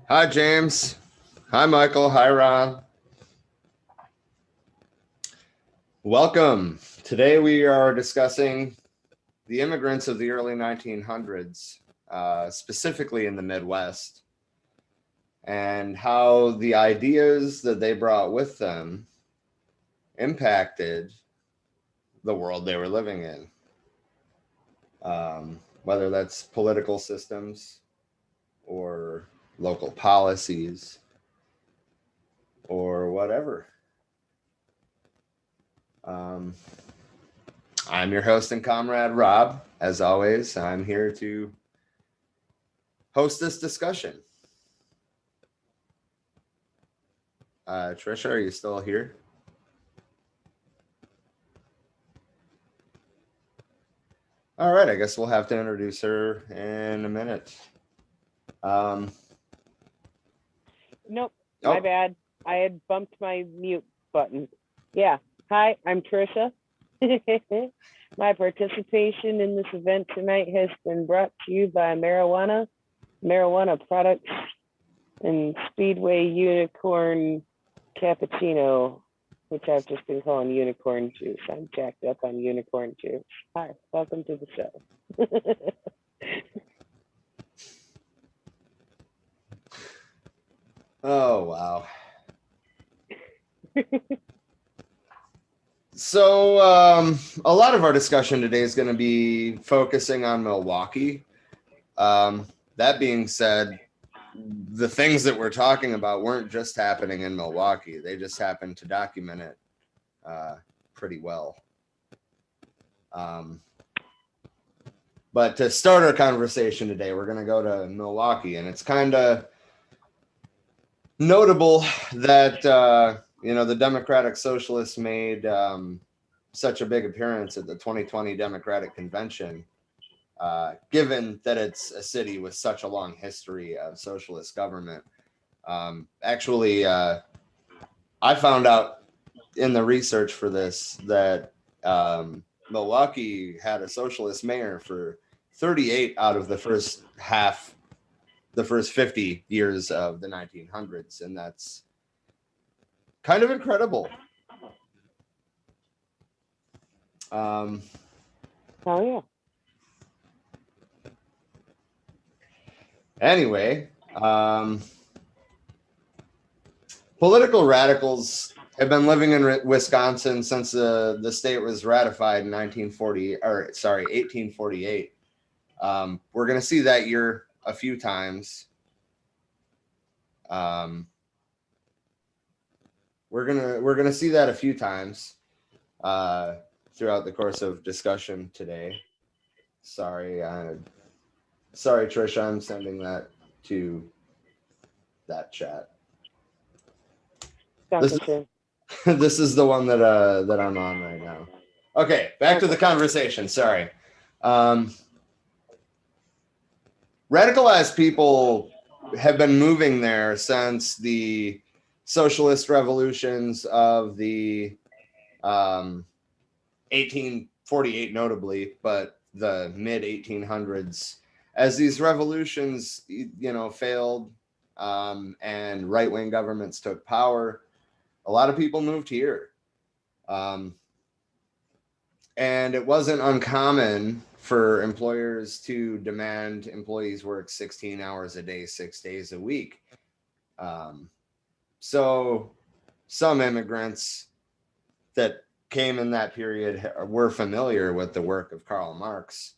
Hi, James. Hi, Michael. Hi, Ron. Welcome. Today we are discussing the immigrants of the early 1900s, specifically in the Midwest, and how the ideas that they brought with them impacted the world they were living in, whether that's political systems or local policies or whatever. I'm your host and comrade, Rob. As always, I'm here to host this discussion. Trisha, are you still here? All right, I guess we'll have to introduce her in a minute. Nope, my bad. I had bumped my mute button. Yeah. Hi, I'm Trisha. My participation in this event tonight has been brought to you by marijuana products, and Speedway Unicorn Cappuccino, which I've just been calling unicorn juice. I'm jacked up on unicorn juice. Hi, welcome to the show. Oh, wow. So a lot of our discussion today is going to be focusing on Milwaukee. That being said, the things that we're talking about weren't just happening in Milwaukee. They just happened to document it pretty well. But to start our conversation today, we're going to go to Milwaukee, and it's kind of notable that the Democratic Socialists made such a big appearance at the 2020 Democratic Convention, given that it's a city with such a long history of socialist government. Actually, I found out in the research for this that Milwaukee had a socialist mayor for 38 out of the first 50 years of the 1900s, and that's kind of incredible. Oh yeah. Anyway, political radicals have been living in Wisconsin since the state was ratified in 1848. We're going to see that year a few times. We're gonna see that a few times throughout the course of discussion today. Sorry, Trisha, I'm sending that to that chat. This is the one that I'm on right now. Okay, back to the conversation. Sorry. Radicalized people have been moving there since the socialist revolutions of the 1848, notably, but the mid 1800s. As these revolutions, failed and right-wing governments took power, a lot of people moved here. And it wasn't uncommon for employers to demand employees work 16 hours a day, 6 days a week. So some immigrants that came in that period were familiar with the work of Karl Marx.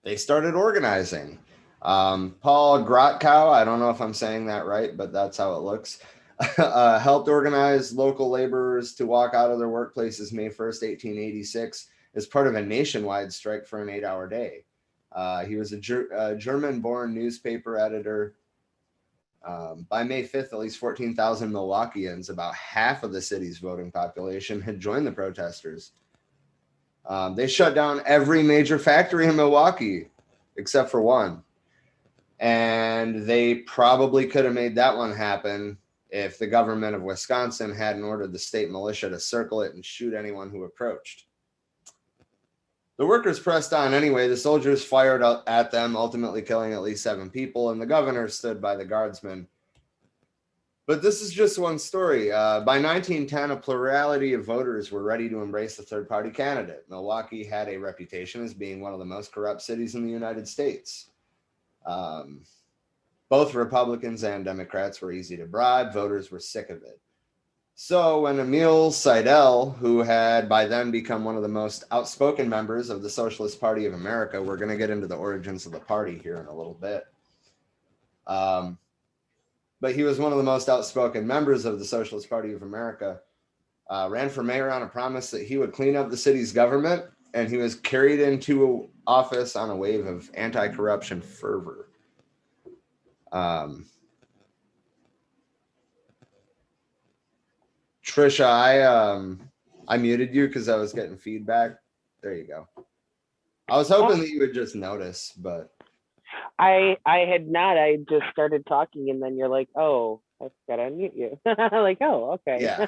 They started organizing. Paul Grotkow, I don't know if I'm saying that right, but that's how it looks, helped organize local laborers to walk out of their workplaces May 1st, 1886, as part of a nationwide strike for an 8-hour day. He was a German-born newspaper editor. By May 5th, at least 14,000 Milwaukeeans, about half of the city's voting population, had joined the protesters. They shut down every major factory in Milwaukee, except for one. And they probably could have made that one happen if the government of Wisconsin hadn't ordered the state militia to circle it and shoot anyone who approached. The workers pressed on anyway. The soldiers fired at them, ultimately killing at least 7 people, and the governor stood by the guardsmen. But this is just one story. By 1910, a plurality of voters were ready to embrace the third-party candidate. Milwaukee had a reputation as being one of the most corrupt cities in the United States. Both Republicans and Democrats were easy to bribe. Voters were sick of it. So when Emil Seidel, who had by then become one of the most outspoken members of the Socialist Party of America, we're going to get into the origins of the party here in a little bit. But he was one of the most outspoken members of the Socialist Party of America, ran for mayor on a promise that he would clean up the city's government, and he was carried into office on a wave of anti-corruption fervor. Trisha, I muted you because I was getting feedback. There you go. I was hoping that you would just notice, but I had not. I just started talking, and then you're like, "Oh, I gotta unmute you." Like, "Oh, okay." Yeah.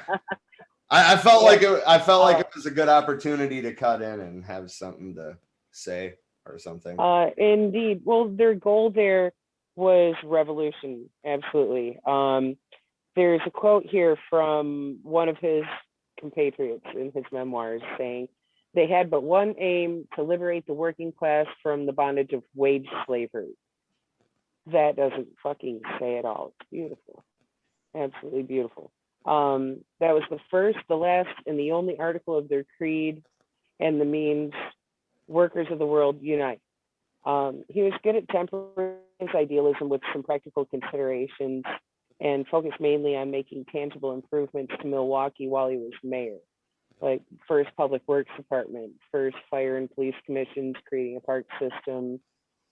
I felt like it was a good opportunity to cut in and have something to say or something. Indeed. Well, their goal there was revolution. Absolutely. There's a quote here from one of his compatriots in his memoirs saying, "They had but one aim: to liberate the working class from the bondage of wage slavery." That doesn't fucking say it all. It's beautiful. Absolutely beautiful. That was the first, the last, and the only article of their creed and the means: workers of the world, unite. He was good at tempering his idealism with some practical considerations and focused mainly on making tangible improvements to Milwaukee while he was mayor. Like first public works department, first fire and police commissions, creating a park system,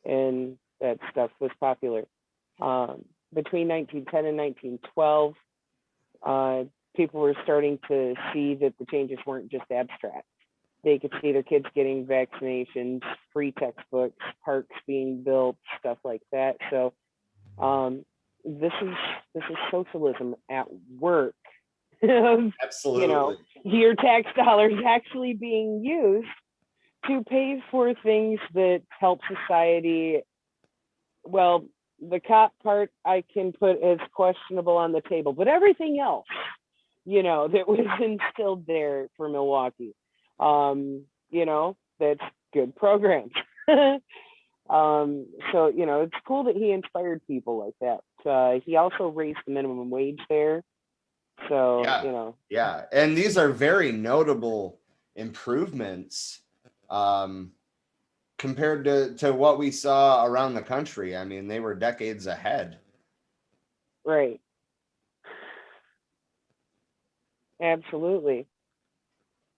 and that stuff was popular. Between 1910 and 1912, people were starting to see that the changes weren't just abstract. They could see their kids getting vaccinations, free textbooks, parks being built, stuff like that. So this is socialism at work. Absolutely. You know, your tax dollars actually being used to pay for things that help society. Well, the cop part I can put as questionable on the table, but everything else, you know, that was instilled there for Milwaukee, you know, that's good programs. So, you know, it's cool that he inspired people like that. He also raised the minimum wage there. So, yeah, you know. Yeah. And these are very notable improvements compared to what we saw around the country. I mean, they were decades ahead. Right. Absolutely.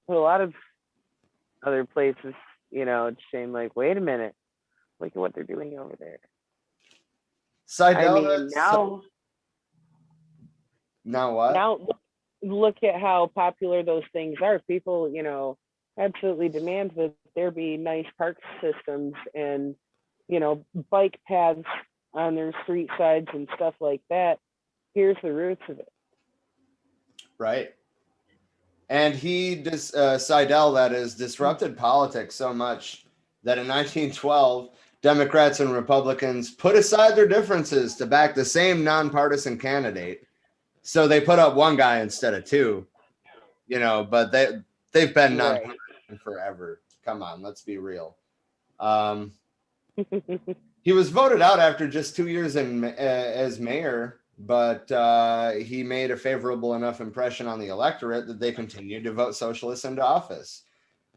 But a lot of other places, you know, it's saying like, wait a minute, look at what they're doing over there. Seidel, I mean, now what? Now look at how popular those things are. People, you know, absolutely demand that there be nice park systems and, you know, bike paths on their street sides and stuff like that. Here's the roots of it. Right. And Seidel, that is, disrupted politics so much that in 1912, Democrats and Republicans put aside their differences to back the same nonpartisan candidate. So they put up one guy instead of two. you know, but they've been none Right. forever. Come on, let's be real. He was voted out after just 2 years as mayor, but he made a favorable enough impression on the electorate that they continued to vote socialists into office.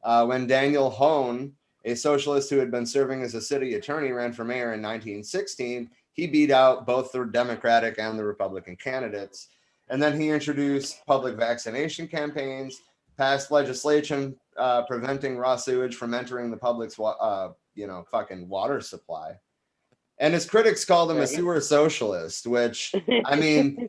When Daniel Hone, a socialist who had been serving as a city attorney, ran for mayor in 1916, he beat out both the Democratic and the Republican candidates. And then he introduced public vaccination campaigns, passed legislation preventing raw sewage from entering the public's fucking water supply. And his critics called him a sewer socialist, which, I mean,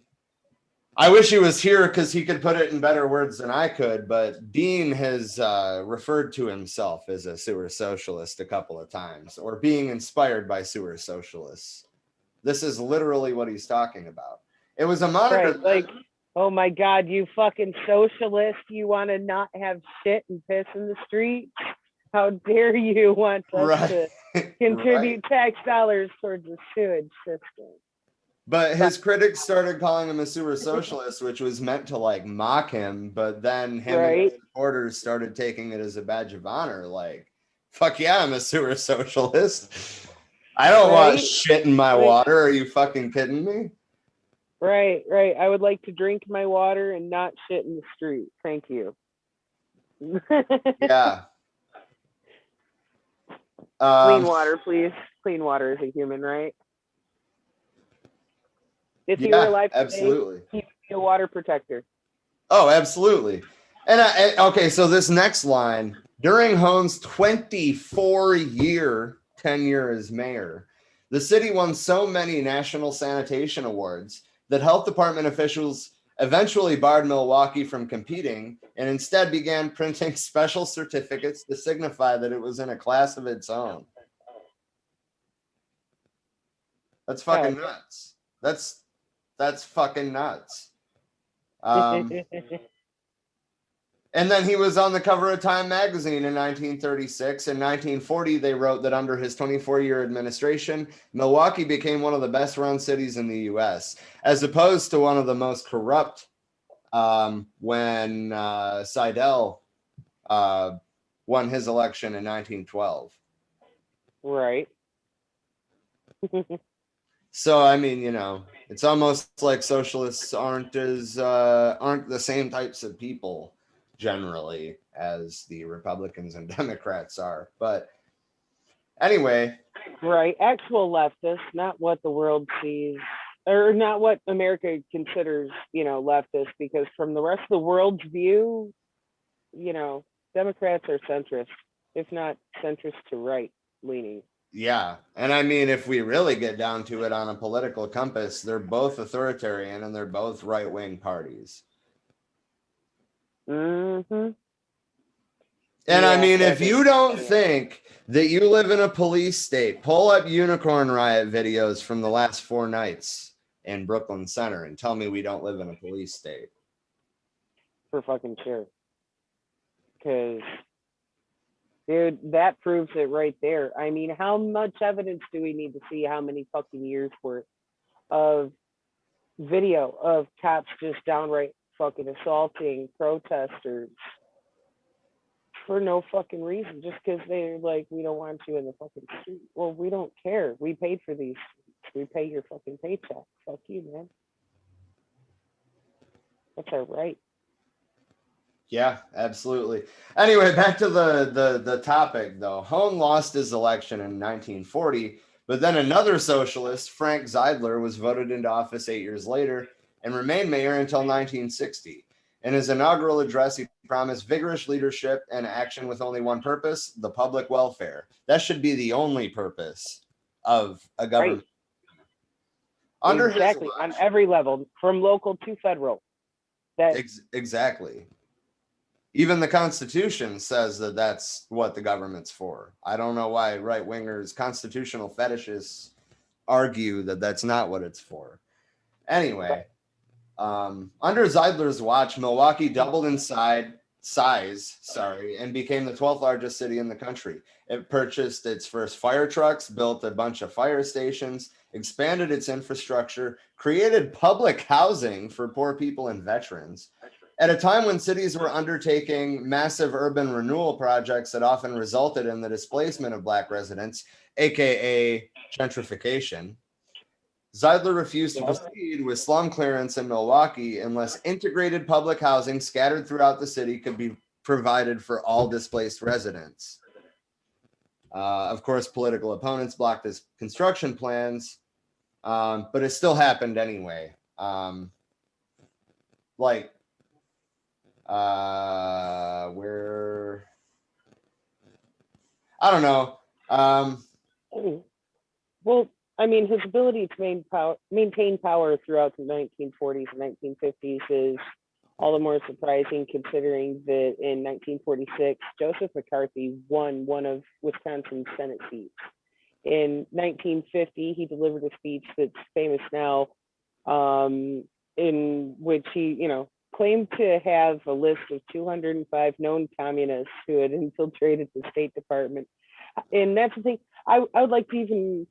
I wish he was here because he could put it in better words than I could, but Dean has referred to himself as a sewer socialist a couple of times, or being inspired by sewer socialists. This is literally what he's talking about. It was a moniker. Right, like, oh my God, you fucking socialist, you want to not have shit and piss in the street? How dare you want us to contribute tax dollars towards the sewage system? But his critics started calling him a sewer socialist, which was meant to like mock him. But then him and his supporters started taking it as a badge of honor. Like, fuck yeah, I'm a sewer socialist. I don't want shit in my water. Are you fucking kidding me? Right. I would like to drink my water and not shit in the street. Thank you. Yeah. Clean water, please. Clean water is a human right. If you were alive today, absolutely, he'd be a water protector. Oh, absolutely. And okay, so this next line, during Hone's 24-year tenure as mayor, the city won so many national sanitation awards that health department officials eventually barred Milwaukee from competing and instead began printing special certificates to signify that it was in a class of its own. That's fucking nuts. That's fucking nuts. And then he was on the cover of Time magazine in 1936. In 1940, they wrote that under his 24-year administration, Milwaukee became one of the best run cities in the U.S., as opposed to one of the most corrupt when Seidel won his election in 1912. Right. So, I mean, you know, it's almost like socialists aren't the same types of people generally as the Republicans and Democrats are. But anyway. Right. Actual leftists, not what the world sees, or not what America considers, leftist, because from the rest of the world's view, Democrats are centrist, if not centrist to right leaning. Yeah. And I mean, if we really get down to it on a political compass, they're both authoritarian and they're both right-wing parties. Mm-hmm. And I mean, if you don't think that you live in a police state, pull up Unicorn Riot videos from the last 4 nights in Brooklyn Center and tell me we don't live in a police state. For fucking sure. Because, dude, that proves it right there. I mean, how much evidence do we need to see how many fucking years worth of video of cops just downright fucking assaulting protesters for no fucking reason, just because they're like, we don't want you in the fucking street. Well, we don't care. We paid for these. We pay your fucking paycheck. Fuck you, man. That's our right. Yeah, absolutely. Anyway, back to the topic, though. Hone lost his election in 1940, but then another socialist, Frank Zeidler, was voted into office 8 years later and remained mayor until 1960. In his inaugural address, he promised vigorous leadership and action with only one purpose: the public welfare. That should be the only purpose of a government. Right. Exactly, on every level, from local to federal. Exactly. Even the Constitution says that that's what the government's for. I don't know why right-wingers, constitutional fetishists argue that that's not what it's for. Anyway, under Zeidler's watch, Milwaukee doubled in size, and became the 12th largest city in the country. It purchased its first fire trucks, built a bunch of fire stations, expanded its infrastructure, created public housing for poor people and veterans, At a time when cities were undertaking massive urban renewal projects that often resulted in the displacement of Black residents, aka gentrification, Zeidler refused to proceed with slum clearance in Milwaukee unless integrated public housing scattered throughout the city could be provided for all displaced residents. Of course, political opponents blocked his construction plans, but it still happened anyway. Where I don't know. Well, I mean, his ability to maintain power throughout the 1940s and 1950s is all the more surprising, considering that in 1946, Joseph McCarthy won one of Wisconsin's Senate seats. In 1950, he delivered a speech that's famous now, in which he, claimed to have a list of 205 known communists who had infiltrated the State Department. And that's the thing. I would like to even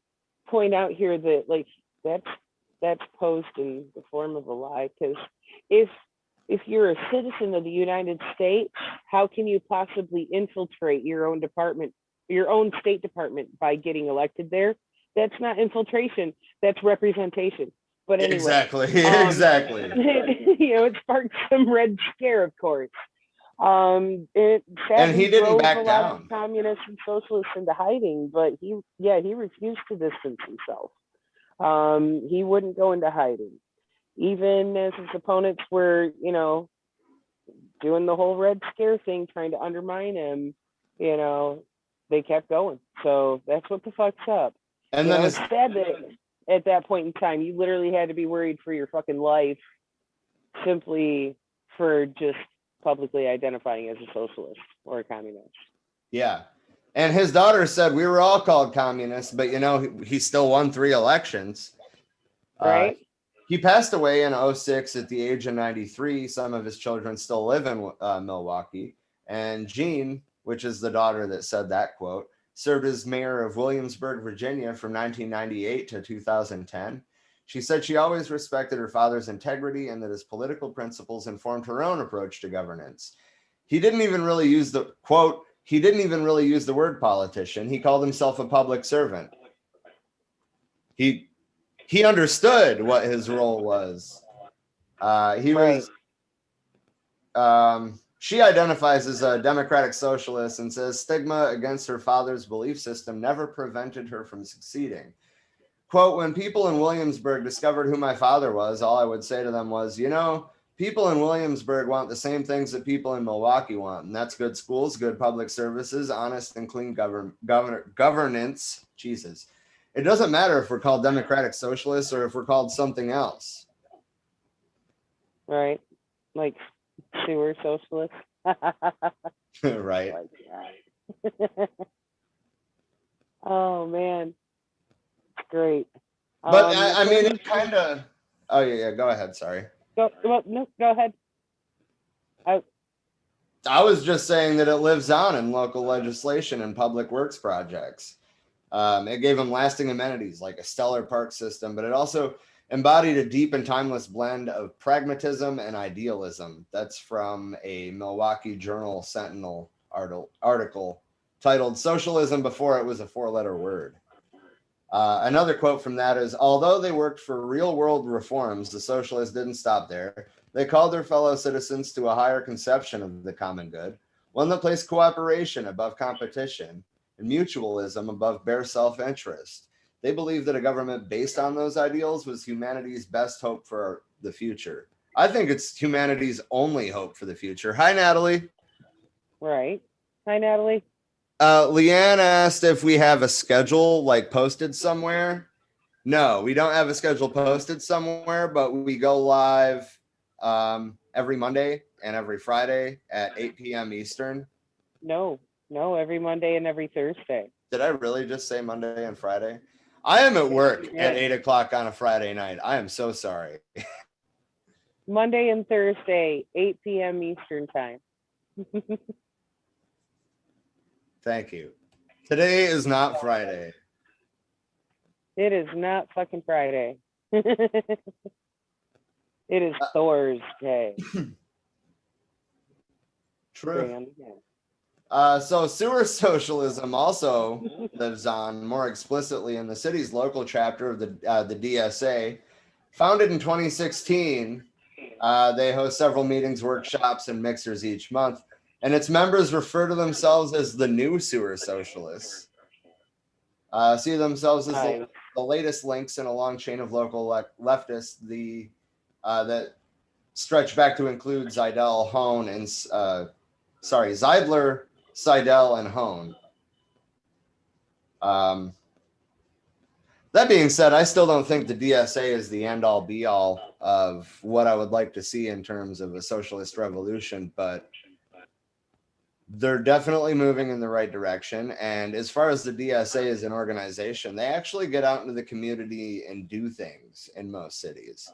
point out here that, like, that's posed in the form of a lie, because if you're a citizen of the United States, how can you possibly infiltrate your own department, your own State Department, by getting elected there? That's not infiltration, that's representation. But anyway, exactly. It sparked some Red Scare, of course. And he didn't back down. Communists and socialists into hiding, but he refused to distance himself. He wouldn't go into hiding, even as his opponents were, doing the whole Red Scare thing, trying to undermine him. They kept going. So that's what the fuck's up. And then it's sad that at that point in time, you literally had to be worried for your fucking life simply for just publicly identifying as a socialist or a communist. Yeah. And his daughter said we were all called communists, but he still won 3 elections. Right. He passed away in 2006 at the age of 93. Some of his children still live in Milwaukee. And Jean, which is the daughter that said that quote, served as mayor of Williamsburg, Virginia from 1998 to 2010. She said she always respected her father's integrity and that his political principles informed her own approach to governance. He didn't even really use the quote, he didn't even really use the word politician. He called himself a public servant. He understood what his role was. She identifies as a democratic socialist and says stigma against her father's belief system never prevented her from succeeding. Quote, when people in Williamsburg discovered who my father was, all I would say to them was, people in Williamsburg want the same things that people in Milwaukee want, and that's good schools, good public services, honest and clean governance. Jesus. It doesn't matter if we're called democratic socialists or if we're called something else. Right. Like sewer socialists. Right. Oh, man. Great. But I mean, it kind of. Oh yeah. Go ahead. Sorry. Go ahead. I was just saying that it lives on in local legislation and public works projects. It gave them lasting amenities like a stellar park system, but it also embodied a deep and timeless blend of pragmatism and idealism. That's from a Milwaukee Journal Sentinel article titled "Socialism Before It Was a Four-Letter Word." Another quote from that is, although they worked for real-world reforms, the socialists didn't stop there. They called their fellow citizens to a higher conception of the common good, one that placed cooperation above competition and mutualism above bare self-interest. They believed that a government based on those ideals was humanity's best hope for the future. I think it's humanity's only hope for the future. Hi, Natalie. Right. Hi, Natalie. Leanne asked if we have a schedule posted somewhere. No, we don't have a schedule posted somewhere, but we go live every Monday and every Friday at 8 p.m. Eastern. No, every Monday and every Thursday. Did I really just say Monday and Friday? I am at work at 8 o'clock on a Friday night. I am so sorry. Monday and Thursday, 8 p.m. Eastern time. Thank you. Today is not Friday. It is not fucking Friday. It is Thursday. True. So sewer socialism also lives on more explicitly in the city's local chapter of the DSA. Founded in 2016, they host several meetings, workshops, and mixers each month, and its members refer to themselves as the new sewer socialists. See themselves as the latest links in a long chain of local leftists that stretch back to include Zeidler, Seidel, and Hone. That being said, I still don't think the DSA is the end-all be-all of what I would like to see in terms of a socialist revolution, but they're definitely moving in the right direction. And as far as the DSA as an organization, they actually get out into the community and do things in most cities.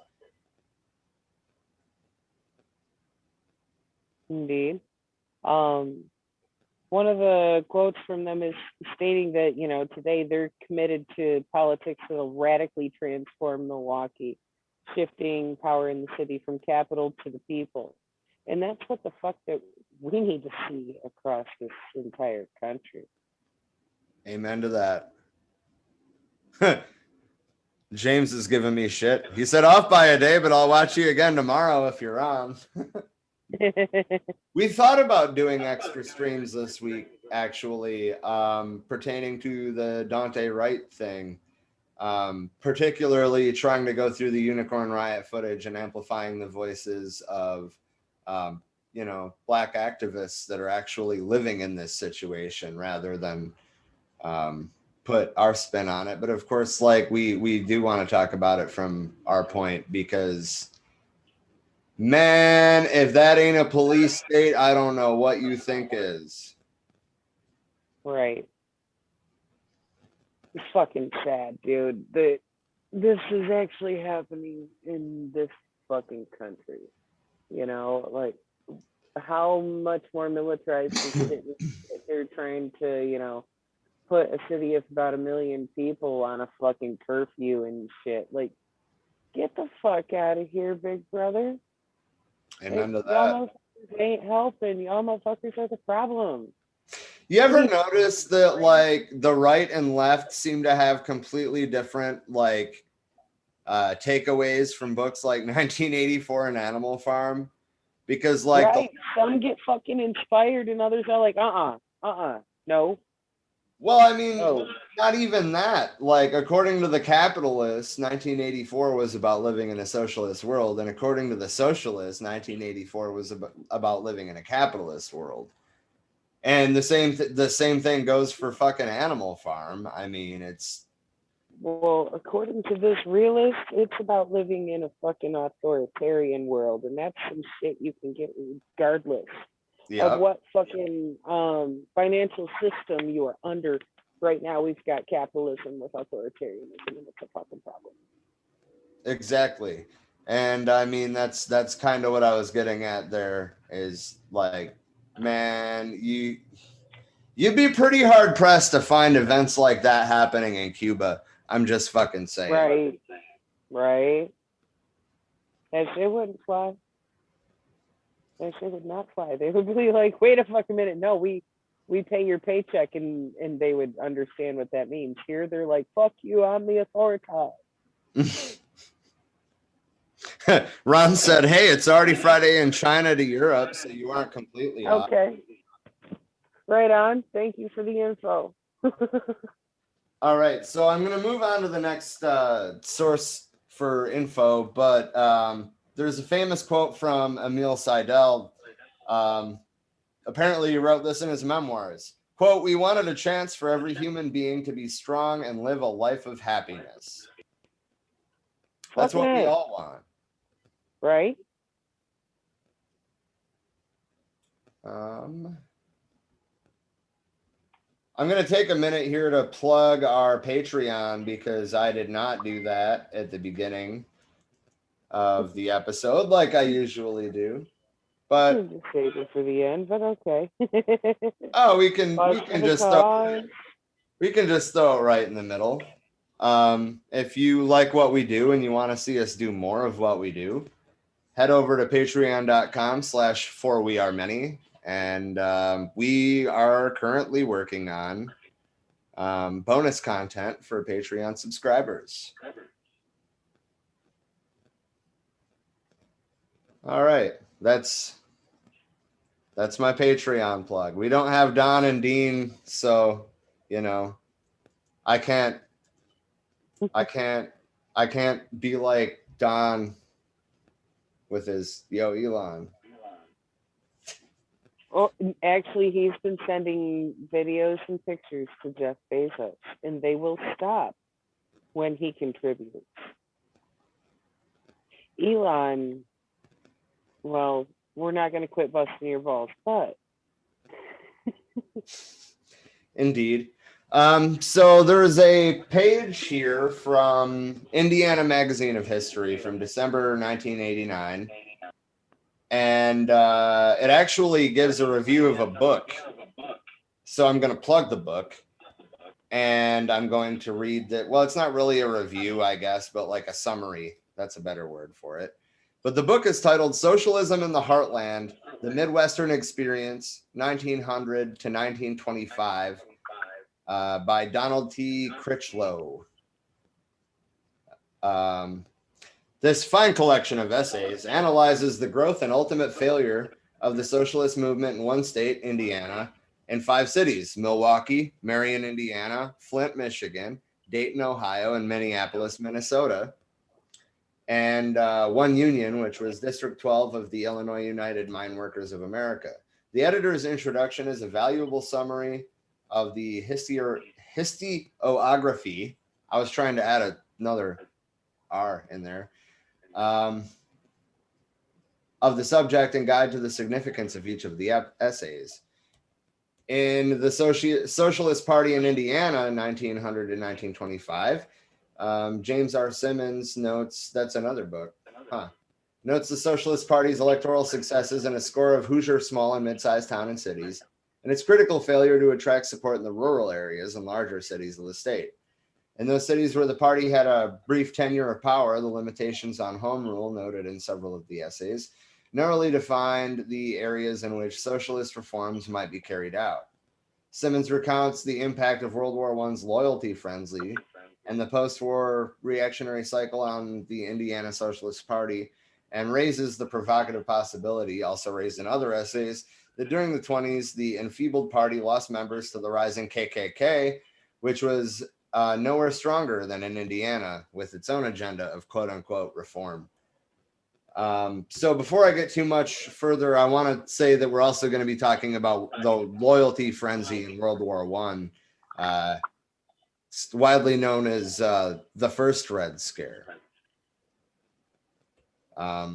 Indeed. One of the quotes from them is stating that, today they're committed to politics that will radically transform Milwaukee, shifting power in the city from capital to the people. And that's what the fuck that we need to see across this entire country. Amen to that. James is giving me shit. He said, off by a day, but I'll watch you again tomorrow if you're on. We thought about doing extra streams this week, actually, pertaining to the Dante Wright thing, particularly trying to go through the Unicorn Riot footage and amplifying the voices of, Black activists that are actually living in this situation rather than put our spin on it. But of course, we do want to talk about it from our point because, man, if that ain't a police state, I don't know what you think is. Right. It's fucking sad, dude. This is actually happening in this fucking country. How much more militarized is it if they're trying to, put a city of about 1 million people on a fucking curfew and shit. Get the fuck out of here, big brother. Amen to that. Y'all motherfuckers ain't helping. Y'all motherfuckers are the problem. You ever notice that the right and left seem to have completely different takeaways from books like 1984 and Animal Farm? Because some get fucking inspired and others are like, no. Well, I mean, not even that. According to the capitalists, 1984 was about living in a socialist world, and according to the socialists, 1984 was about living in a capitalist world. And the same thing goes for fucking Animal Farm. I mean, according to this realist, it's about living in a fucking authoritarian world, and that's some shit you can get regardless of what fucking financial system you are under. Right now, we've got capitalism with authoritarianism, and it's a fucking problem. Exactly. And I mean, that's kind of what I was getting at there is man, you'd be pretty hard pressed to find events like that happening in Cuba. I'm just fucking saying. Right. That shit wouldn't fly. That shit would not fly. They would be like, wait a fucking minute. No, we pay your paycheck, and they would understand what that means. Here, they're like, fuck you, I'm the authority. Ron said, hey, it's already Friday in China to Europe, so you aren't completely off. Okay. Right on. Thank you for the info. All right, so I'm going to move on to the next source for info, but there's a famous quote from Emil Seidel. Apparently, he wrote this in his memoirs. Quote, we wanted a chance for every human being to be strong and live a life of happiness. That's what we all want. Right? I'm going to take a minute here to plug our Patreon because I did not do that at the beginning of the episode like I usually do. But just save it for the end, but okay. we can just throw it right in the middle. If you like what we do and you want to see us do more of what we do, head over to patreon.com/forweareMany And we are currently working on bonus content for Patreon subscribers. All right, that's my Patreon plug. We don't have Don and Dean, so you know, I can't be like Don with his yo Elon. Oh, actually, he's been sending videos and pictures to Jeff Bezos, and they will stop when he contributes. Elon, well, we're not going to quit busting your balls, but. Indeed. So there's a page here from Indiana Magazine of History from December 1989. And it actually gives a review of a book. So I'm going to plug the book. And I'm going to read that. Well, it's not really a review, I guess, but like a summary. That's a better word for it. But the book is titled Socialism in the Heartland, The Midwestern Experience, 1900 to 1925, by Donald T. Critchlow. This fine collection of essays analyzes the growth and ultimate failure of the socialist movement in one state, Indiana, and 5 cities: Milwaukee, Marion, Indiana, Flint, Michigan, Dayton, Ohio, and Minneapolis, Minnesota, and one union, which was District 12 of the Illinois United Mine Workers of America. The editor's introduction is a valuable summary of the historiography. I was trying to add another R in there. Of the subject and guide to the significance of each of the essays. In the Socialist Party in Indiana, 1900 to 1925, James R. Simmons notes, that's another book, notes the Socialist Party's electoral successes in a score of Hoosier small and mid-sized town and cities, and its critical failure to attract support in the rural areas and larger cities of the state. In those cities where the party had a brief tenure of power, the limitations on home rule noted in several of the essays narrowly defined the areas in which socialist reforms might be carried out. Simmons recounts the impact of World War I's loyalty frenzy and the post-war reactionary cycle on the Indiana Socialist Party, and raises the provocative possibility, also raised in other essays, that during the 20s, the enfeebled party lost members to the rising KKK, which was nowhere stronger than in Indiana, with its own agenda of quote-unquote reform. So before I get too much further, I want to say that we're also going to be talking about the loyalty frenzy in World War I, widely known as the First Red Scare. Are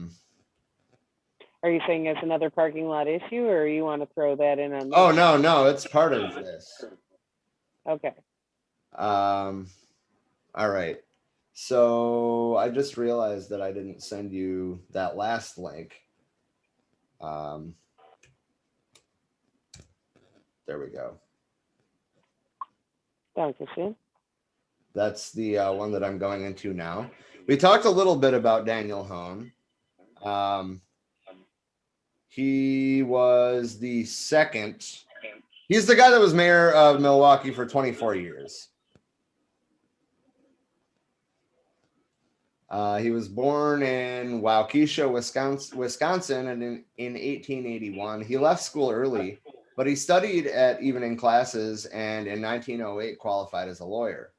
you saying it's another parking lot issue, or you want to throw that in on? Oh, no, it's part of this. Okay. All right. So I just realized that I didn't send you that last link. There we go. Dankeschön. That's the one that I'm going into now. We talked a little bit about Daniel Hone. He was the second. He's the guy that was mayor of Milwaukee for 24 years. He was born in Waukesha, Wisconsin, and in 1881. He left school early, but he studied at evening classes, and in 1908 qualified as a lawyer.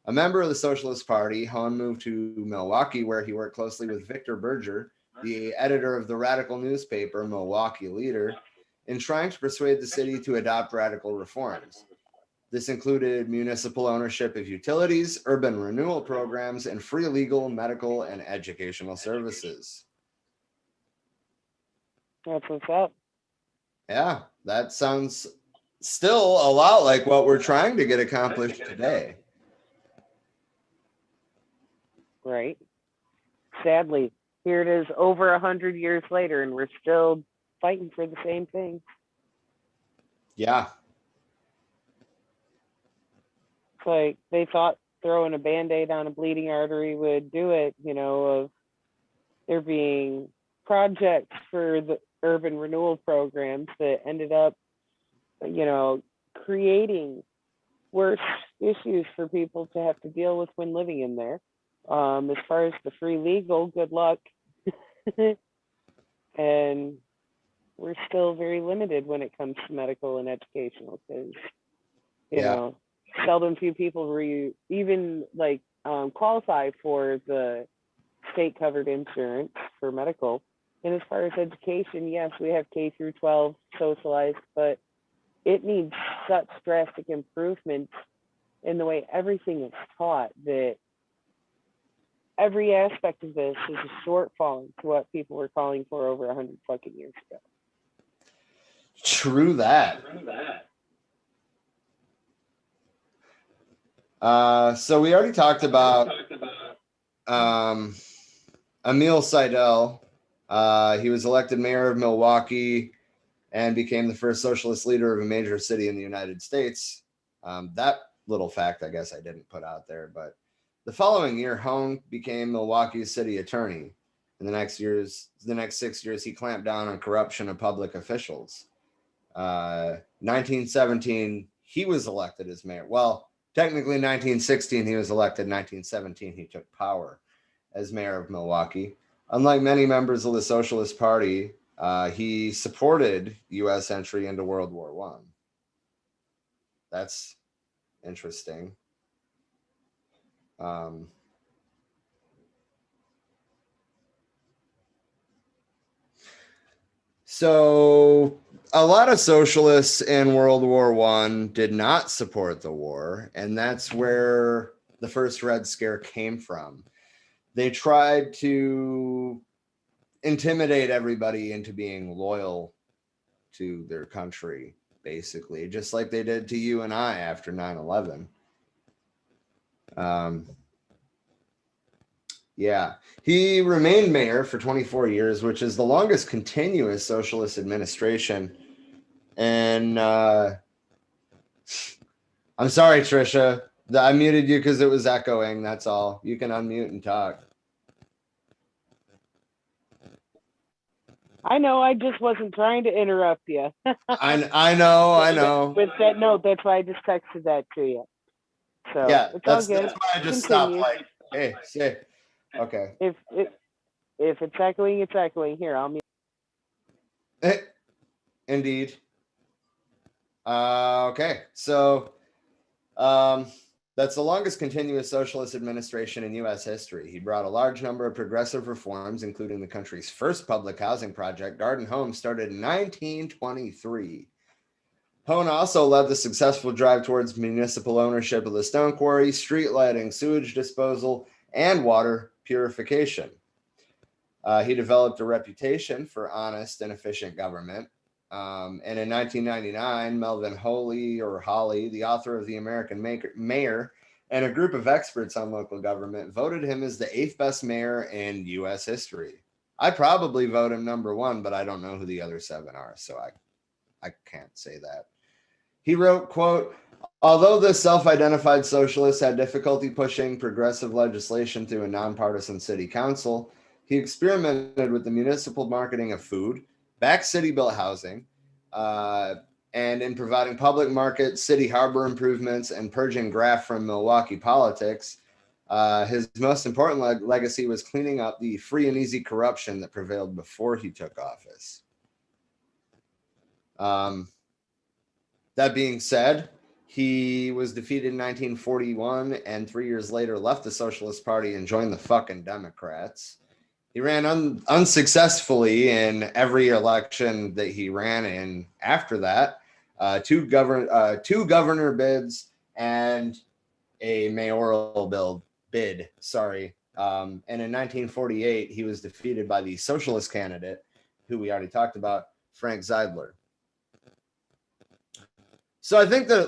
A member of the Socialist Party, Hone moved to Milwaukee, where he worked closely with Victor Berger, the editor of the radical newspaper Milwaukee Leader, in trying to persuade the city to adopt radical reforms. This included municipal ownership of utilities, urban renewal programs, and free legal, medical, and educational services. That's what's up. Yeah, that sounds still a lot like what we're trying to get accomplished today. Right. Sadly, here it is over 100 years later, and we're still fighting for the same thing. Yeah. It's like they thought throwing a Band-Aid on a bleeding artery would do it, of there being projects for urban renewal programs that ended up, creating worse issues for people to have to deal with when living in there. As far as the free legal, good luck. And we're still very limited when it comes to medical and educational because, seldom few people even qualify for the state covered insurance for medical. And as far as education, yes, we have K through 12 socialized, but it needs such drastic improvements in the way everything is taught that every aspect of this is a shortfall to what people were calling for over 100 fucking years ago. True that. So we already talked about Emil Seidel. He was elected mayor of Milwaukee and became the first socialist leader of a major city in the United States. That little fact, I guess I didn't put out there, but the following year, Hone became Milwaukee's city attorney. In the next 6 years, he clamped down on corruption of public officials. 1917, he was elected as mayor. Well, technically 1916, he was elected. 1917, he took power as mayor of Milwaukee. Unlike many members of the Socialist Party, he supported U.S. entry into World War I. That's interesting. So a lot of socialists in World War I did not support the war, and that's where the first Red Scare came from. They tried to intimidate everybody into being loyal to their country, basically, just like they did to you and I after 9/11. Yeah, he remained mayor for 24 years, which is the longest continuous socialist administration. And I'm sorry, Trisha, I muted you because it was echoing. That's all. You can unmute and talk. I know. I just wasn't trying to interrupt you. I know. With that note, that's why I just texted that to you. So yeah, it's all good. That's why I just stopped. Like, hey, say, okay. If it's echoing, it's echoing. Here, I'll mute. Indeed. Okay, so that's the longest continuous socialist administration in U.S. history. He brought a large number of progressive reforms, including the country's first public housing project, Garden Home, started in 1923. Hone also led the successful drive towards municipal ownership of the stone quarry, street lighting, sewage disposal, and water purification. He developed a reputation for honest and efficient government. And in 1999, Melvin Holley, the author of The American Mayor, and a group of experts on local government voted him as the 8th best mayor in U.S. history. I probably vote him number 1, but I don't know who the other 7 are, so I can't say that. He wrote, quote, "Although this self-identified socialist had difficulty pushing progressive legislation through a nonpartisan city council, he experimented with the municipal marketing of food, back city-built housing, and in providing public market, city harbor improvements, and purging graft from Milwaukee politics. His most important legacy was cleaning up the free and easy corruption that prevailed before he took office." That being said, he was defeated in 1941 and 3 years later left the Socialist Party and joined the fucking Democrats. He ran unsuccessfully in every election that he ran in after that, two governor bids and a mayoral bid. And in 1948, he was defeated by the socialist candidate, who we already talked about, Frank Zeidler. So I think that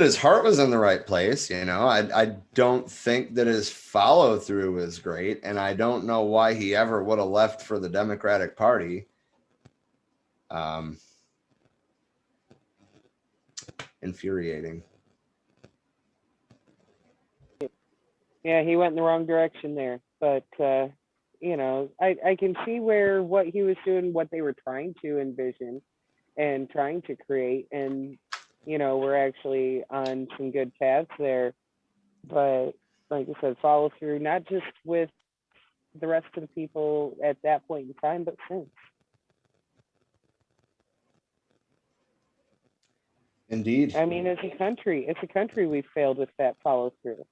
his heart was in the right place. I don't think that his follow through was great, and I don't know why he ever would have left for the Democratic Party. Infuriating. Yeah, he went in the wrong direction there, but I can see where what he was doing, what they were trying to envision and trying to create, and we're actually on some good paths there. But like I said, follow through, not just with the rest of the people at that point in time, but since. Indeed. I mean, as a country, we've failed with that follow through.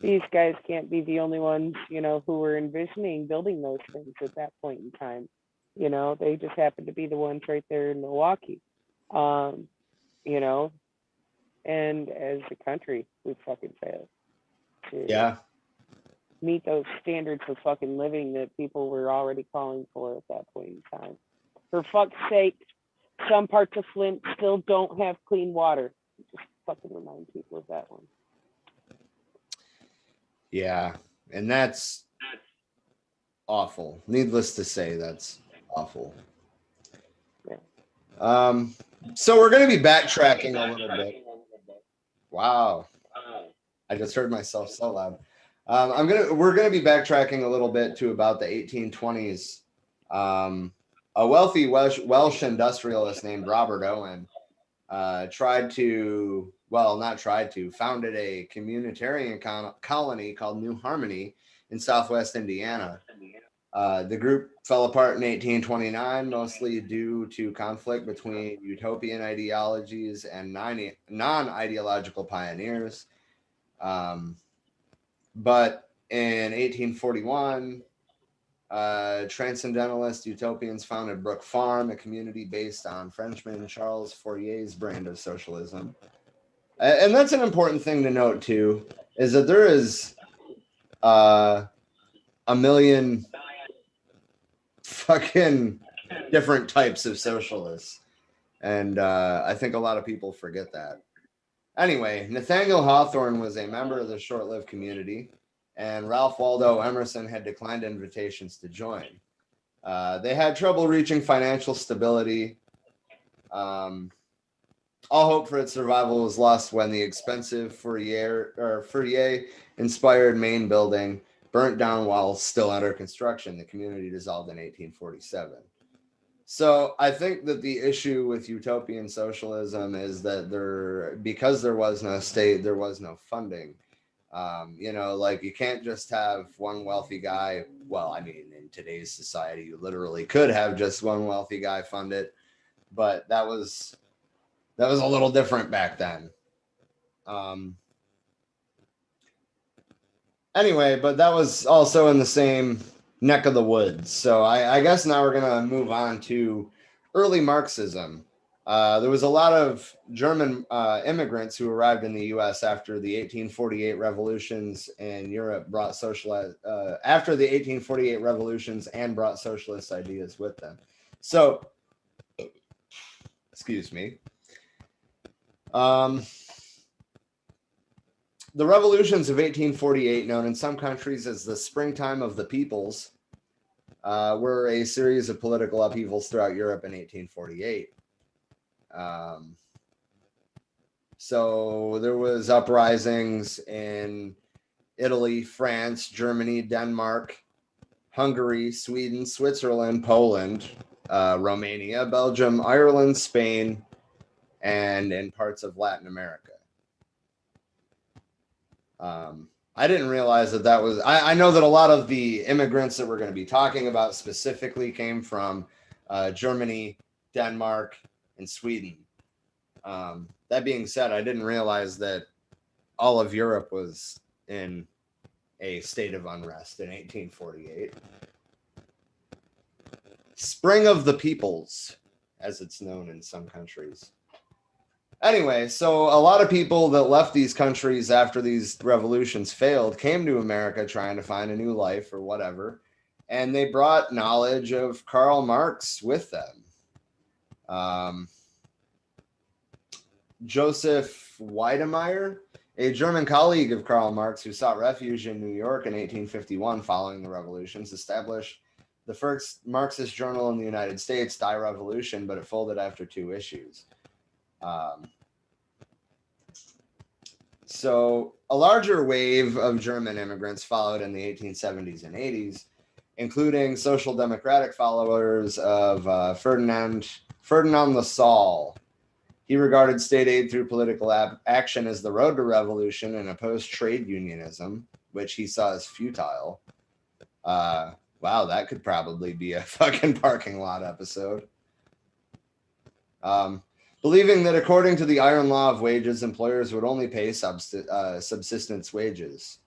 These guys can't be the only ones, who were envisioning building those things at that point in time. They just happen to be the ones right there in Milwaukee. Um, you know, and as a country, we fucking failed to Yeah. meet those standards of fucking living that people were already calling for at that point in time. For fuck's sake, some parts of Flint still don't have clean water. Just fucking remind people of that one. Yeah. And that's awful. Needless to say, that's awful. Yeah. So we're going to be backtracking a little bit. Wow. I just heard myself so loud. We're gonna be backtracking a little bit to about the 1820s. A wealthy Welsh industrialist named Robert Owen founded a communitarian colony called New Harmony in Southwest Indiana. The group fell apart in 1829, mostly due to conflict between utopian ideologies and non-ideological pioneers. But in 1841, transcendentalist utopians founded Brook Farm, a community based on Frenchman Charles Fourier's brand of socialism. And that's an important thing to note, too, is that there is a million fucking different types of socialists. And I think a lot of people forget that. Anyway, Nathaniel Hawthorne was a member of the short-lived community, and Ralph Waldo Emerson had declined invitations to join. They had trouble reaching financial stability. All hope for its survival was lost when the expensive Fourier-inspired main building burnt down while still under construction. The community dissolved in 1847. So I think that the issue with utopian socialism is that because there was no state, there was no funding. Like you can't just have one wealthy guy. Well, I mean, in today's society, you literally could have just one wealthy guy fund it, but that was a little different back then. Anyway, but that was also in the same neck of the woods. So I guess now we're going to move on to early Marxism. There was a lot of German immigrants who arrived in the U.S. after the 1848 revolutions in Europe brought socialist ideas with them. So, excuse me. The revolutions of 1848, known in some countries as the Springtime of the Peoples, were a series of political upheavals throughout Europe in 1848. So there was uprisings in Italy, France, Germany, Denmark, Hungary, Sweden, Switzerland, Poland, Romania, Belgium, Ireland, Spain, and in parts of Latin America. I didn't realize that was. I know that a lot of the immigrants that we're going to be talking about specifically came from Germany, Denmark, and Sweden. That being said, I didn't realize that all of Europe was in a state of unrest in 1848. Spring of the Peoples, as it's known in some countries. Anyway, so a lot of people that left these countries after these revolutions failed came to America trying to find a new life or whatever, and they brought knowledge of Karl Marx with them. Joseph Weidemeyer, a German colleague of Karl Marx who sought refuge in New York in 1851 following the revolutions, established the first Marxist journal in the United States, Die Revolution, but it folded after 2 issues. So a larger wave of German immigrants followed in the 1870s and 80s, including social democratic followers of Ferdinand Lassalle. He regarded state aid through political action as the road to revolution and opposed trade unionism, which he saw as futile. Wow, that could probably be a fucking parking lot episode. Believing that according to the iron law of wages, employers would only pay subsistence wages.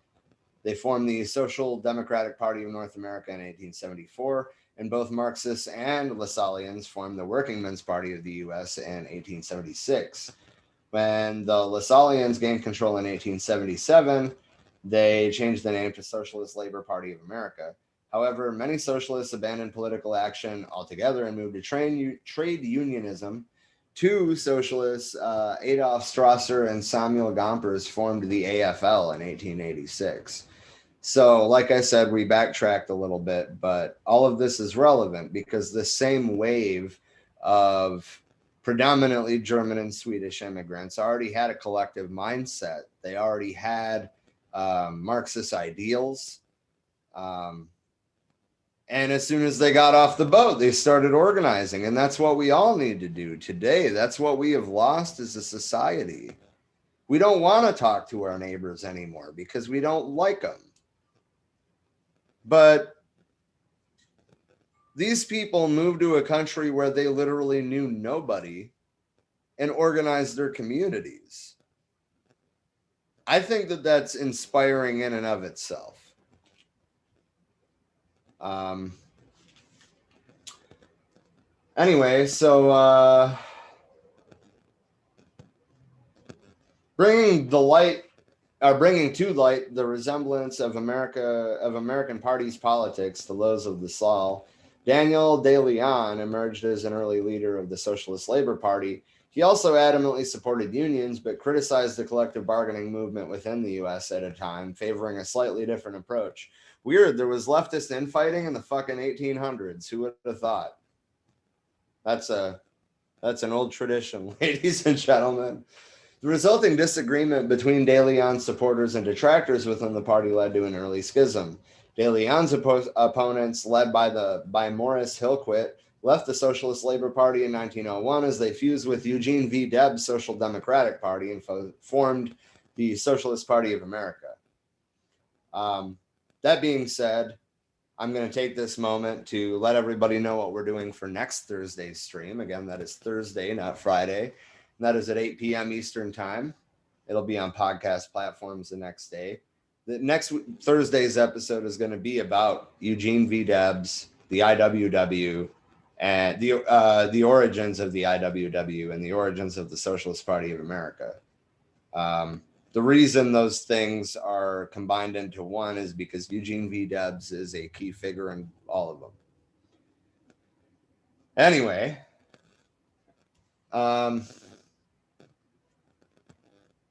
They formed the Social Democratic Party of North America in 1874, and both Marxists and Lassalleans formed the Working Men's Party of the U.S. in 1876. When the Lassalleans gained control in 1877, they changed the name to Socialist Labor Party of America. However, many socialists abandoned political action altogether and moved to trade unionism. Two socialists, Adolf Strasser and Samuel Gompers, formed the AFL in 1886. So, like I said, we backtracked a little bit, but all of this is relevant because the same wave of predominantly German and Swedish immigrants already had a collective mindset. They already had Marxist ideals. And as soon as they got off the boat, they started organizing. And that's what we all need to do today. That's what we have lost as a society. We don't want to talk to our neighbors anymore because we don't like them. But these people moved to a country where they literally knew nobody and organized their communities. I think that that's inspiring in and of itself. Anyway, so bringing to light the resemblance of American parties' politics to those of the Lassalle, Daniel De Leon emerged as an early leader of the Socialist Labor Party. He also adamantly supported unions, but criticized the collective bargaining movement within the U.S. at a time, favoring a slightly different approach. Weird, there was leftist infighting in the fucking 1800s. Who would have thought? That's an old tradition, ladies and gentlemen. The resulting disagreement between De Leon's supporters and detractors within the party led to an early schism. De Leon's opponents, led by Morris Hillquit, left the Socialist Labor Party in 1901 as they fused with Eugene V. Debs' Social Democratic Party and formed the Socialist Party of America. That being said, I'm going to take this moment to let everybody know what we're doing for next Thursday's stream. Again, that is Thursday, not Friday. And that is at 8 p.m. Eastern time. It'll be on podcast platforms the next day. The next Thursday's episode is going to be about Eugene V. Debs, the IWW, and the origins of the IWW and the origins of the Socialist Party of America. The reason those things are combined into one is because Eugene V. Debs is a key figure in all of them. Anyway,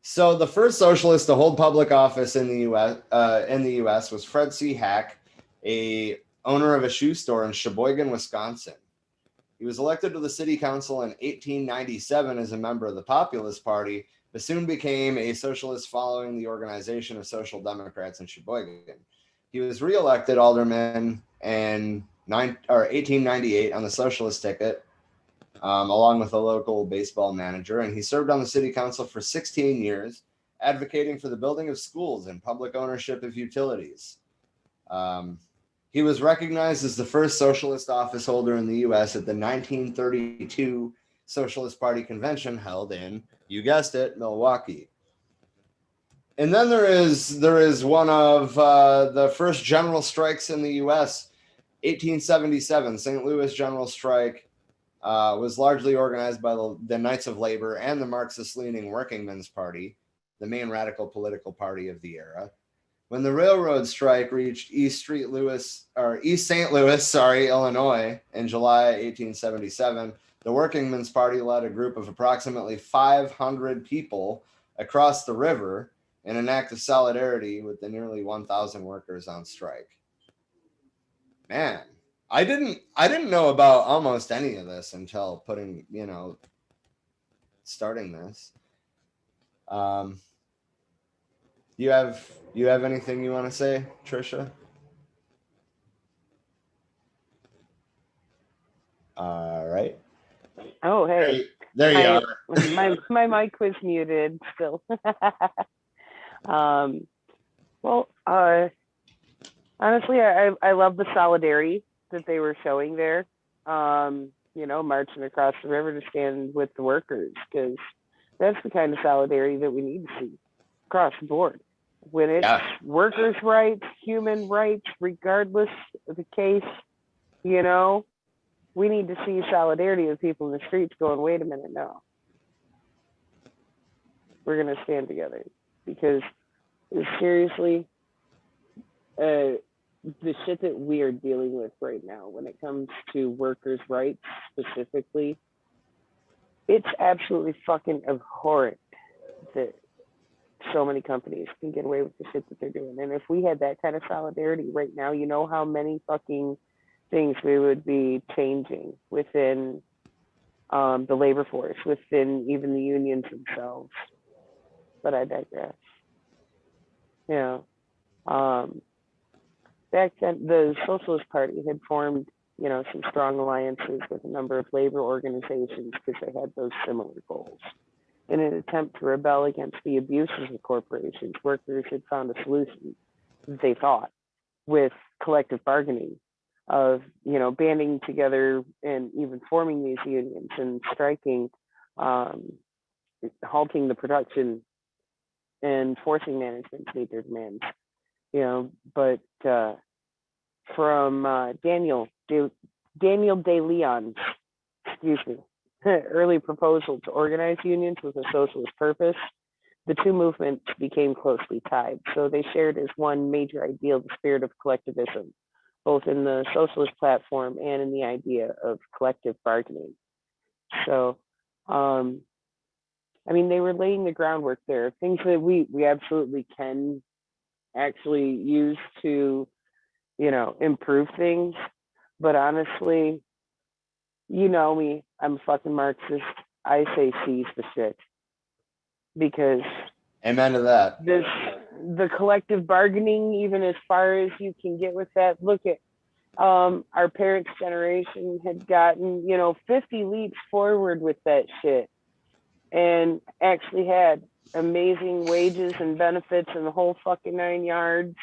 so the first socialist to hold public office in the U.S. was Fred C. Hack, a owner of a shoe store in Sheboygan, Wisconsin. He was elected to the city council in 1897 as a member of the Populist Party, but soon became a socialist following the organization of Social Democrats in Sheboygan. He was reelected alderman in 1898 on the socialist ticket, along with a local baseball manager, and he served on the city council for 16 years, advocating for the building of schools and public ownership of utilities. He was recognized as the first socialist office holder in the U.S. at the 1932 Socialist Party convention held in, you guessed it, Milwaukee. And then there is one of the first general strikes in the U.S., 1877, St. Louis General Strike, was largely organized by the Knights of Labor and the Marxist-leaning Working Men's Party, the main radical political party of the era. When the railroad strike reached East St. Louis, Illinois, in July 1877, the Working Men's Party led a group of approximately 500 people across the river in an act of solidarity with the nearly 1,000 workers on strike. Man, I didn't know about almost any of this until starting this. You have anything you want to say, Trisha? All right. Oh, hey. There you are. My mic was muted still. Well, honestly, I love the solidarity that they were showing there. Marching across the river to stand with the workers, because that's the kind of solidarity that we need to see across the board. When it's workers' rights, human rights, regardless of the case, we need to see solidarity with people in the streets going, wait a minute, no. We're going to stand together, because seriously, the shit that we are dealing with right now when it comes to workers' rights specifically, it's absolutely fucking abhorrent that so many companies can get away with the shit that they're doing. And if we had that kind of solidarity right now, you know how many fucking things we would be changing within the labor force, within even the unions themselves. But I digress. Back then, the Socialist Party had formed, some strong alliances with a number of labor organizations because they had those similar goals. In an attempt to rebel against the abuses of corporations, workers had found a solution, they thought, with collective bargaining, of, banding together and even forming these unions and striking, halting the production and forcing management to meet their demands. But from Daniel De Leon's, early proposal to organize unions with a socialist purpose, the two movements became closely tied. So they shared as one major ideal the spirit of collectivism, both in the socialist platform and in the idea of collective bargaining. So, they were laying the groundwork there, things that we absolutely can actually use to, improve things. But honestly, you know me, I'm a fucking Marxist. I say seize the shit, because amen to that. The collective bargaining, even as far as you can get with that. Look at our parents' generation had gotten 50 leaps forward with that shit, and actually had amazing wages and benefits and the whole fucking 9 yards.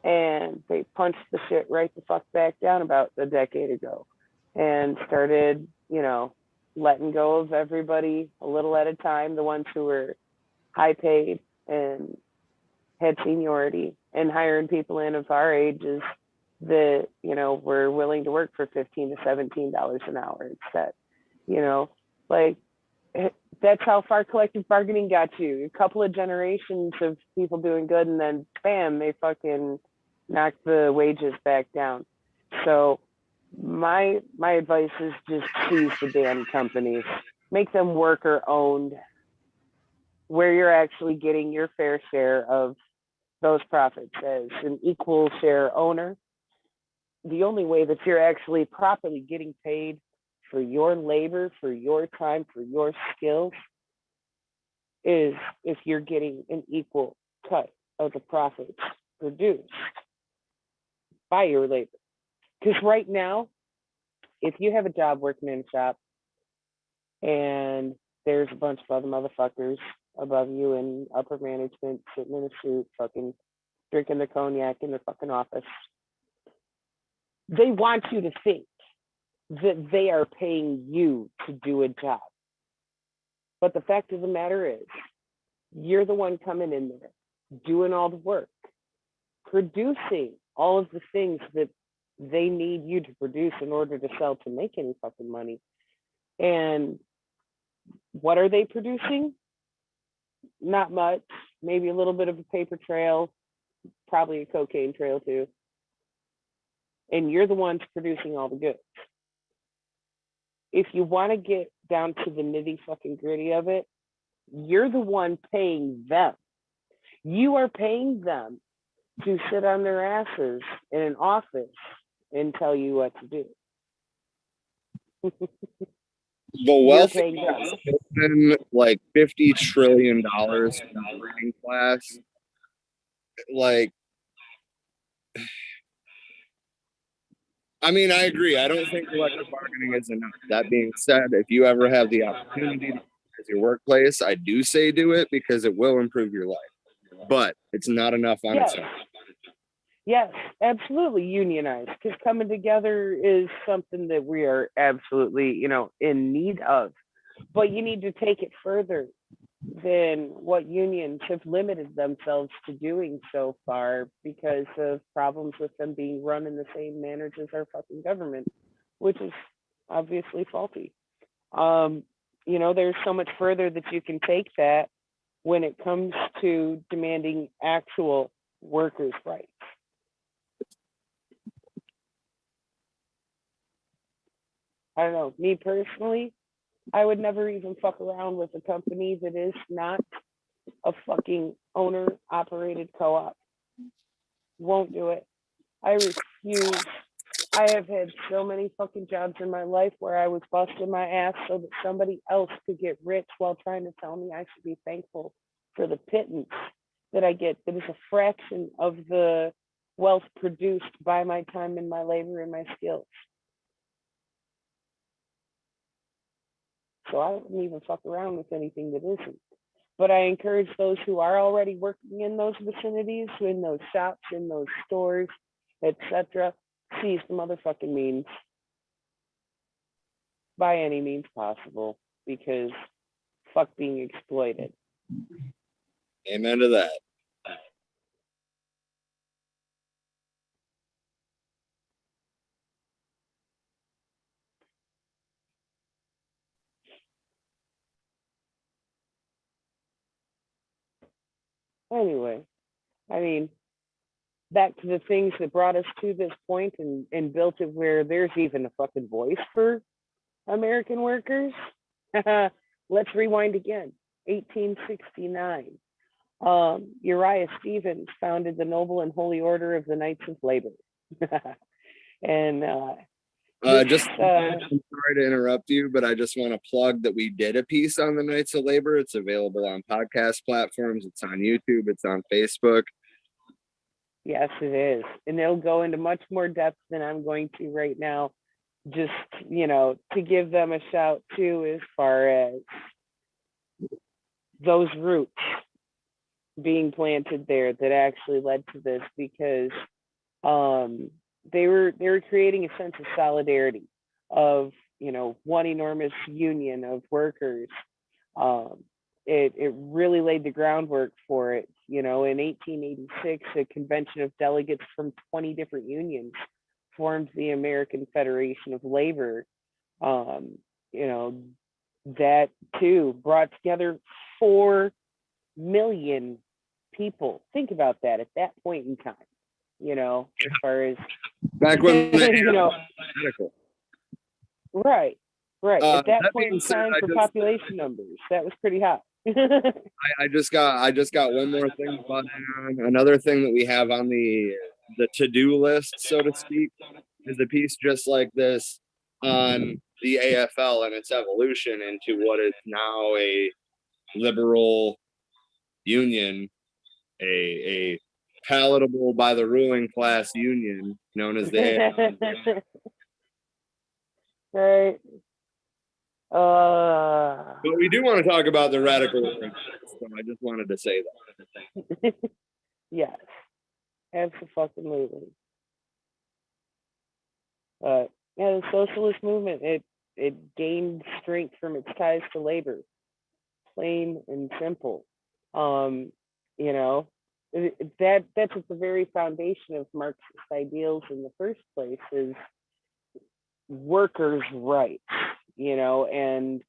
And they punched the shit right the fuck back down about a decade ago, and started, letting go of everybody a little at a time, the ones who were high paid and had seniority, and hiring people in of our ages that, were willing to work for $15 to $17 an hour instead. That's how far collective bargaining got you. A couple of generations of people doing good, and then bam, they fucking knocked the wages back down. So my advice is just seize the damn companies, make them worker owned, where you're actually getting your fair share of those profits as an equal share owner. The only way that you're actually properly getting paid for your labor, for your time, for your skills, is if you're getting an equal cut of the profits produced by your labor. Because right now, if you have a job working in a shop and there's a bunch of other motherfuckers above you in upper management sitting in a suit, fucking drinking their cognac in their fucking office, they want you to think that they are paying you to do a job. But the fact of the matter is, you're the one coming in there, doing all the work, producing all of the things that they need you to produce in order to sell to make any fucking money. And what are they producing? Not much, maybe a little bit of a paper trail, probably a cocaine trail too. And you're the ones producing all the goods. If you want to get down to the nitty fucking gritty of it, you're the one paying them. You are paying them to sit on their asses in an office and tell you what to do. The wealth is like $50 trillion in the working class, like, I mean, I agree. I don't think collective bargaining is enough. That being said, if you ever have the opportunity to as your workplace, I do say do it because it will improve your life. But it's not enough on its own. Yes, absolutely unionize, because coming together is something that we are absolutely, in need of. But you need to take it further than what unions have limited themselves to doing so far because of problems with them being run in the same manners as our fucking government, which is obviously faulty. There's so much further that you can take that when it comes to demanding actual workers' rights. I don't know, me personally, I would never even fuck around with a company that is not a fucking owner operated co-op. Won't do it. I refuse. I have had so many fucking jobs in my life where I was busting my ass so that somebody else could get rich while trying to tell me I should be thankful for the pittance that I get that is a fraction of the wealth produced by my time and my labor and my skills. So I wouldn't even fuck around with anything that isn't. But I encourage those who are already working in those vicinities, in those shops, in those stores, etc., seize the motherfucking means by any means possible, because fuck being exploited. Amen to that. Anyway, I mean, back to the things that brought us to this point and built it where there's even a fucking voice for American workers. Let's rewind again. 1869. Uriah Stevens founded the Noble and Holy Order of the Knights of Labor. And I'm sorry to interrupt you, but I just want to plug that we did a piece on the Knights of Labor. It's available on podcast platforms. It's on YouTube. It's on Facebook. Yes, it is. And it'll go into much more depth than I'm going to right now. Just, to give them a shout too, as far as those roots being planted there that actually led to this, because they were creating a sense of solidarity of one enormous union of workers. It really laid the groundwork for it. In 1886, a convention of delegates from 20 different unions formed the American Federation of Labor. That too brought together 4 million people. Think about that at that point in time. As far as back when medical. Right. At that point in time, for population numbers, that was pretty hot. I just got one more thing about another thing that we have on the to-do list, so to speak, is a piece just like this on the AFL and its evolution into what is now a liberal union, a palatable by the ruling class union known as the AFL. Right. But we do want to talk about the radical. So I just wanted to say that. Yes, absolutely. But yeah, the socialist movement, it gained strength from its ties to labor, plain and simple. That's at the very foundation of Marxist ideals in the first place, is workers' rights, and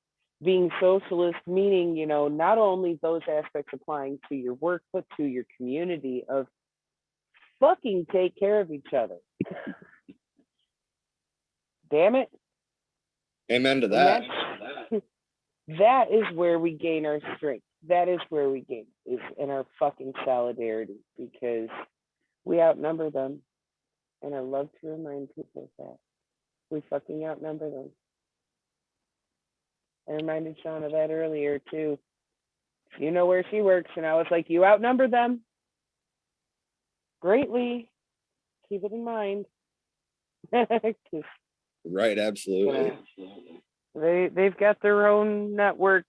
being socialist, meaning, not only those aspects applying to your work, but to your community of fucking take care of each other. Damn it. Amen to that. That is where we gain our strength. That is where we gain, is in our fucking solidarity, because we outnumber them. And I love to remind people of that. We fucking outnumber them. I reminded Sean of that earlier too. You know where she works, and I was like, you outnumber them. greatly. Keep it in mind. 'Cause, Right, absolutely. they've got their own network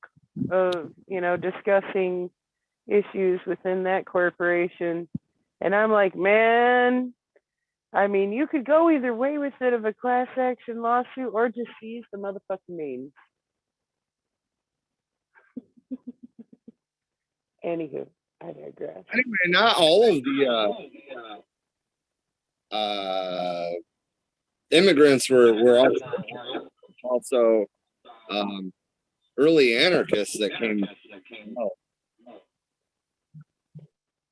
of, discussing issues within that corporation. And I'm like, man, I mean, you could go either way with it of a class action lawsuit or just seize the motherfucking names. Anywho, I digress. Anyway, not all of the immigrants were also early anarchists that came. Oh,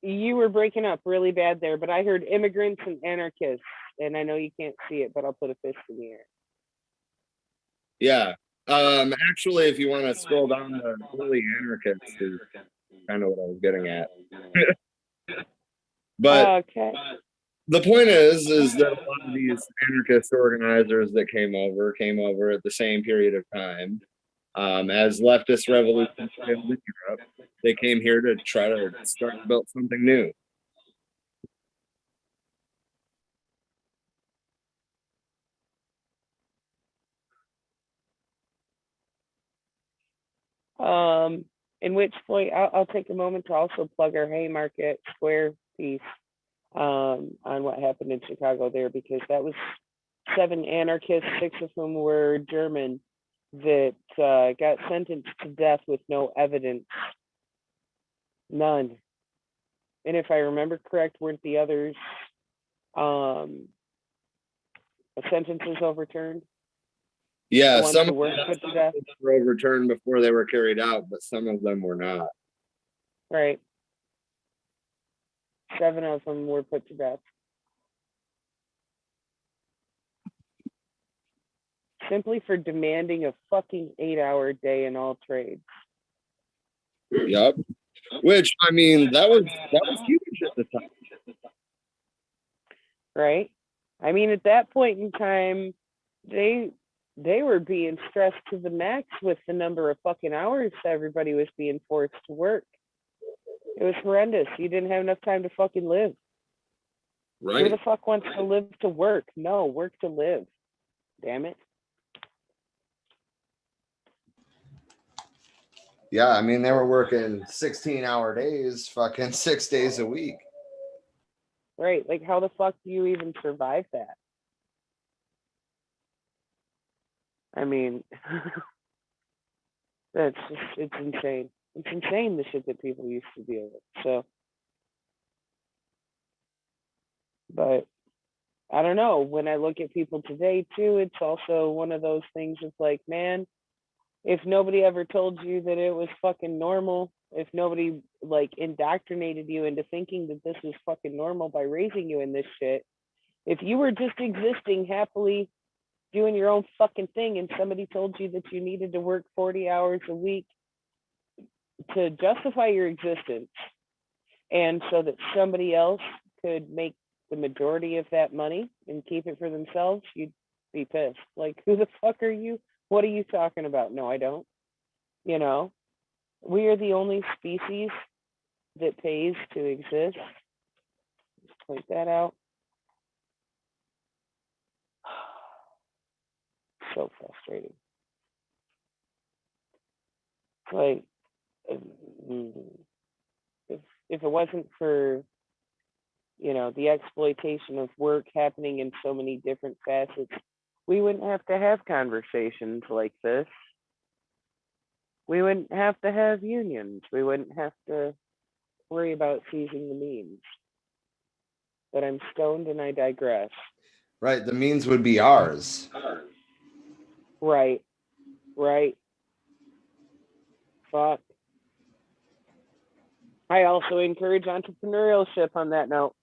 You were breaking up really bad there, but I heard immigrants and anarchists, and I know you can't see it, but I'll put a fist in the air. yeah. Actually, if you want to scroll down to early anarchists, is kind of what I was getting at. But Okay. the point is that a lot of these anarchist organizers that came over at the same period of time. As leftist revolutions failed in Europe, they came here to try to start to build something new. In which point I'll take a moment to also plug our Haymarket Square piece on what happened in Chicago there, because that was 7 anarchists, 6 of whom were German, that got sentenced to death with no evidence. None. And if I remember correct, weren't the others sentences overturned? Yeah, The ones some who of weren't put to death? them were overturned before they were carried out, but some of them were not. Right. 7 of them were put to death. Simply for demanding a fucking 8-hour day in all trades. Yep. Which, I mean, that was huge at the time. Right? I mean, at that point in time, they were being stressed to the max with the number of fucking hours everybody was being forced to work. It was horrendous. You didn't have enough time to fucking live. Right. Who the fuck wants to live to work? No, work to live. Damn it. Yeah, I mean, they were working 16-hour days, fucking 6 days a week. Right. Like, how the fuck do you even survive that? I mean, it's insane. It's insane, the shit that people used to deal with. So, but I don't know. When I look at people today too, it's also one of those things. It's like, man, if nobody ever told you that it was fucking normal, if nobody like indoctrinated you into thinking that this was fucking normal by raising you in this shit, if you were just existing happily doing your own fucking thing and somebody told you that you needed to work 40 hours a week to justify your existence and so that somebody else could make the majority of that money and keep it for themselves, you'd be pissed. Like, who the fuck are you? What are you talking about? No, I don't. You know, we are the only species that pays to exist. Just point that out. So frustrating. Like, if it wasn't for, the exploitation of work happening in so many different facets, we wouldn't have to have conversations like this. We wouldn't have to have unions. We wouldn't have to worry about seizing the means. But I'm stoned and I digress. Right, the means would be ours. Right. Fuck. I also encourage entrepreneurship on that note.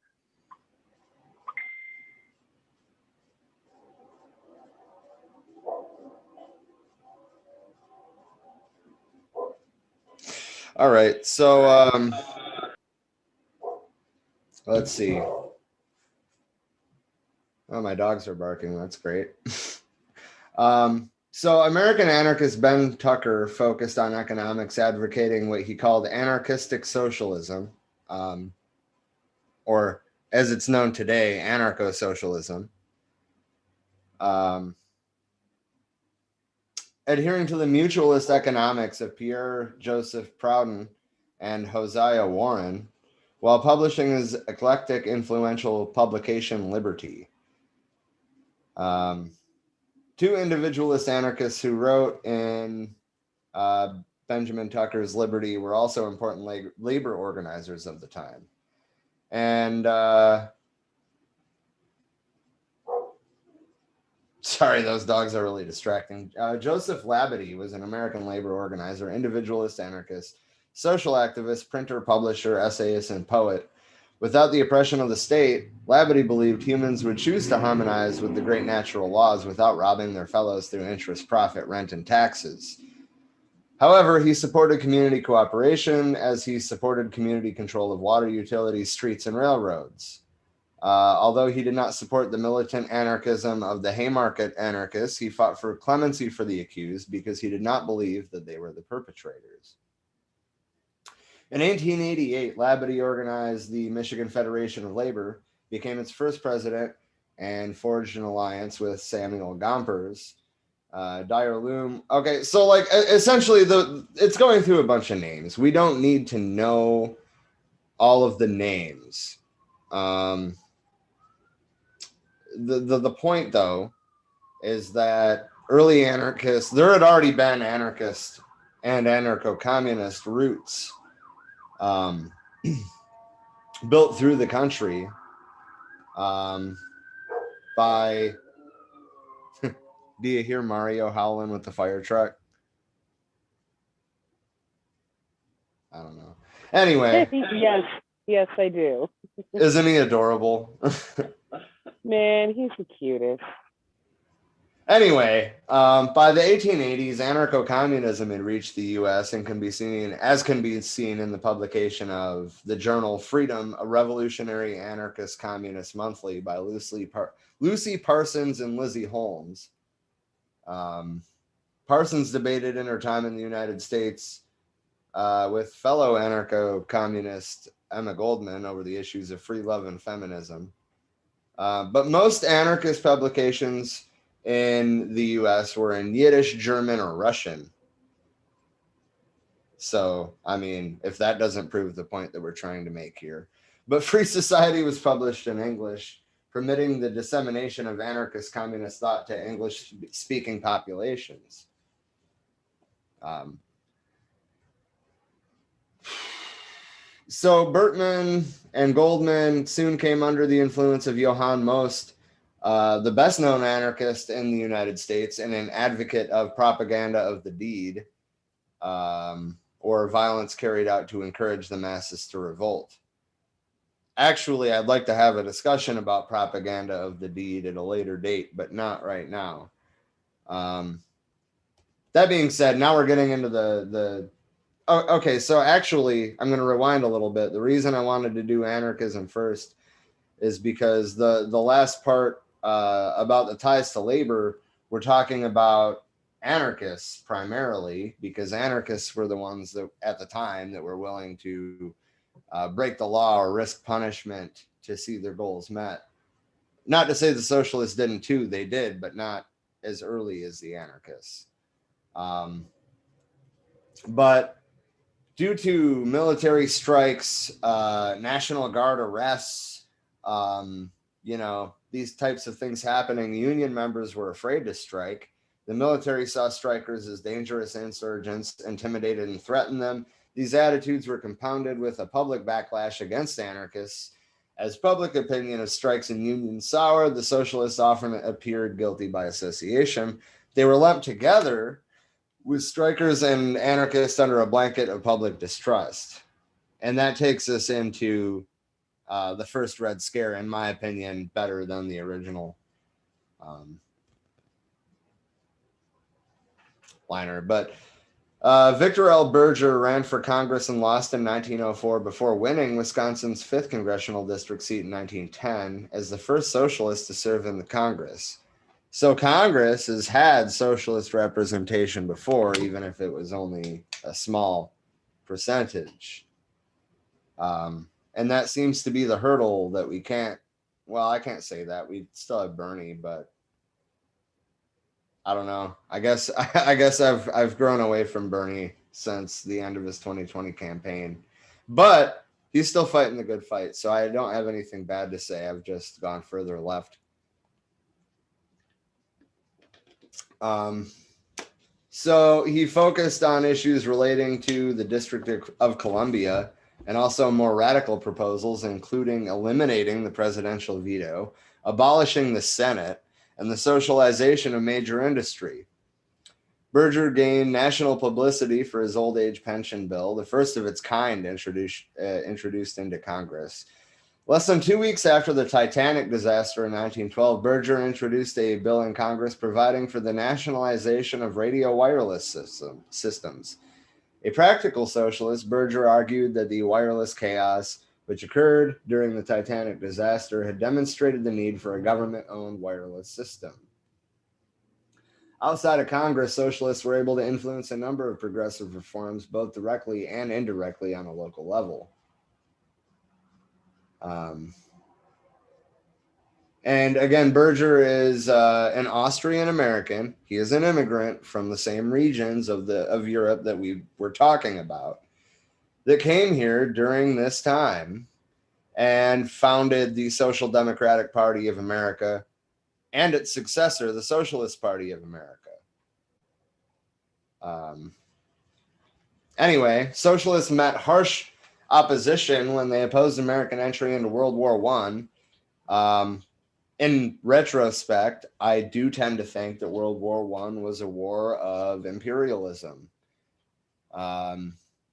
All right, so let's see. Oh, my dogs are barking. That's great. So American anarchist Ben Tucker focused on economics, advocating what he called anarchistic socialism, or as it's known today, anarcho-socialism. Adhering to the mutualist economics of Pierre Joseph Proudhon and Hosea Warren, while publishing his eclectic, influential publication Liberty. Two individualist anarchists who wrote in Benjamin Tucker's Liberty were also important labor organizers of the time. And sorry, those dogs are really distracting. Joseph Labadie was an American labor organizer, individualist anarchist, social activist, printer, publisher, essayist, and poet. Without the oppression of the state, Labadie believed humans would choose to harmonize with the great natural laws without robbing their fellows through interest, profit, rent, and taxes. However, he supported community cooperation as he supported community control of water utilities, streets, and railroads. Although he did not support the militant anarchism of the Haymarket anarchists, he fought for clemency for the accused because he did not believe that they were the perpetrators. In 1888, Labadie organized the Michigan Federation of Labor, became its first president, and forged an alliance with Samuel Gompers. Dyer Loom. Okay, so like essentially it's going through a bunch of names. We don't need to know all of the names. The point though is that early anarchists, there had already been anarchist and anarcho-communist roots built through the country by do you hear Mario howling with the fire truck? I don't know. Anyway. Yes, I do. Isn't he adorable? Man, he's the cutest. Anyway, by the 1880s, anarcho-communism had reached the U.S. and can be seen in the publication of the journal Freedom, a revolutionary anarchist communist monthly by Lucy Parsons and Lizzie Holmes. Parsons debated in her time in the United States with fellow anarcho-communist Emma Goldman over the issues of free love and feminism. But most anarchist publications in the US were in Yiddish, German, or Russian. So, I mean, if that doesn't prove the point that we're trying to make here. But Free Society was published in English, permitting the dissemination of anarchist communist thought to English-speaking populations. So Bertman and Goldman soon came under the influence of Johann Most, the best-known anarchist in the United States and an advocate of propaganda of the deed, or violence carried out to encourage the masses to revolt. Actually, I'd like to have a discussion about propaganda of the deed at a later date, but not right now. That being said, now we're getting into okay, so actually, I'm going to rewind a little bit. The reason I wanted to do anarchism first is because the last part about the ties to labor, we're talking about anarchists primarily, because anarchists were the ones that at the time that were willing to break the law or risk punishment to see their goals met. Not to say the socialists didn't too, they did, but not as early as the anarchists. But due to military strikes, National Guard arrests, these types of things happening, union members were afraid to strike. The military saw strikers as dangerous insurgents, intimidated and threatened them. These attitudes were compounded with a public backlash against anarchists. As public opinion of strikes and unions soured, the socialists often appeared guilty by association. They were lumped together with strikers and anarchists under a blanket of public distrust. And that takes us into the first Red Scare, in my opinion, better than the original liner. But Victor L. Berger ran for Congress and lost in 1904 before winning Wisconsin's 5th congressional district seat in 1910 as the first socialist to serve in the Congress. So Congress has had socialist representation before, even if it was only a small percentage. And that seems to be the hurdle that we can't, well, I can't say that. We still have Bernie, but I don't know. I guess I've grown away from Bernie since the end of his 2020 campaign. But he's still fighting the good fight, so I don't have anything bad to say. I've just gone further left. So he focused on issues relating to the District of Columbia and also more radical proposals, including eliminating the presidential veto, abolishing the Senate, and the socialization of major industry. Berger gained national publicity for his old age pension bill, the first of its kind introduced into Congress. Less than 2 weeks after the Titanic disaster in 1912, Berger introduced a bill in Congress providing for the nationalization of radio wireless systems. A practical socialist, Berger argued that the wireless chaos which occurred during the Titanic disaster had demonstrated the need for a government-owned wireless system. Outside of Congress, socialists were able to influence a number of progressive reforms, both directly and indirectly on a local level. And again, Berger is an Austrian American. He is an immigrant from the same regions of Europe that we were talking about, that came here during this time and founded the Social Democratic Party of America and its successor, the Socialist Party of America. Anyway, socialists met harsh opposition when they opposed American entry into World War I. In retrospect, I do tend to think that World War I was a war of imperialism.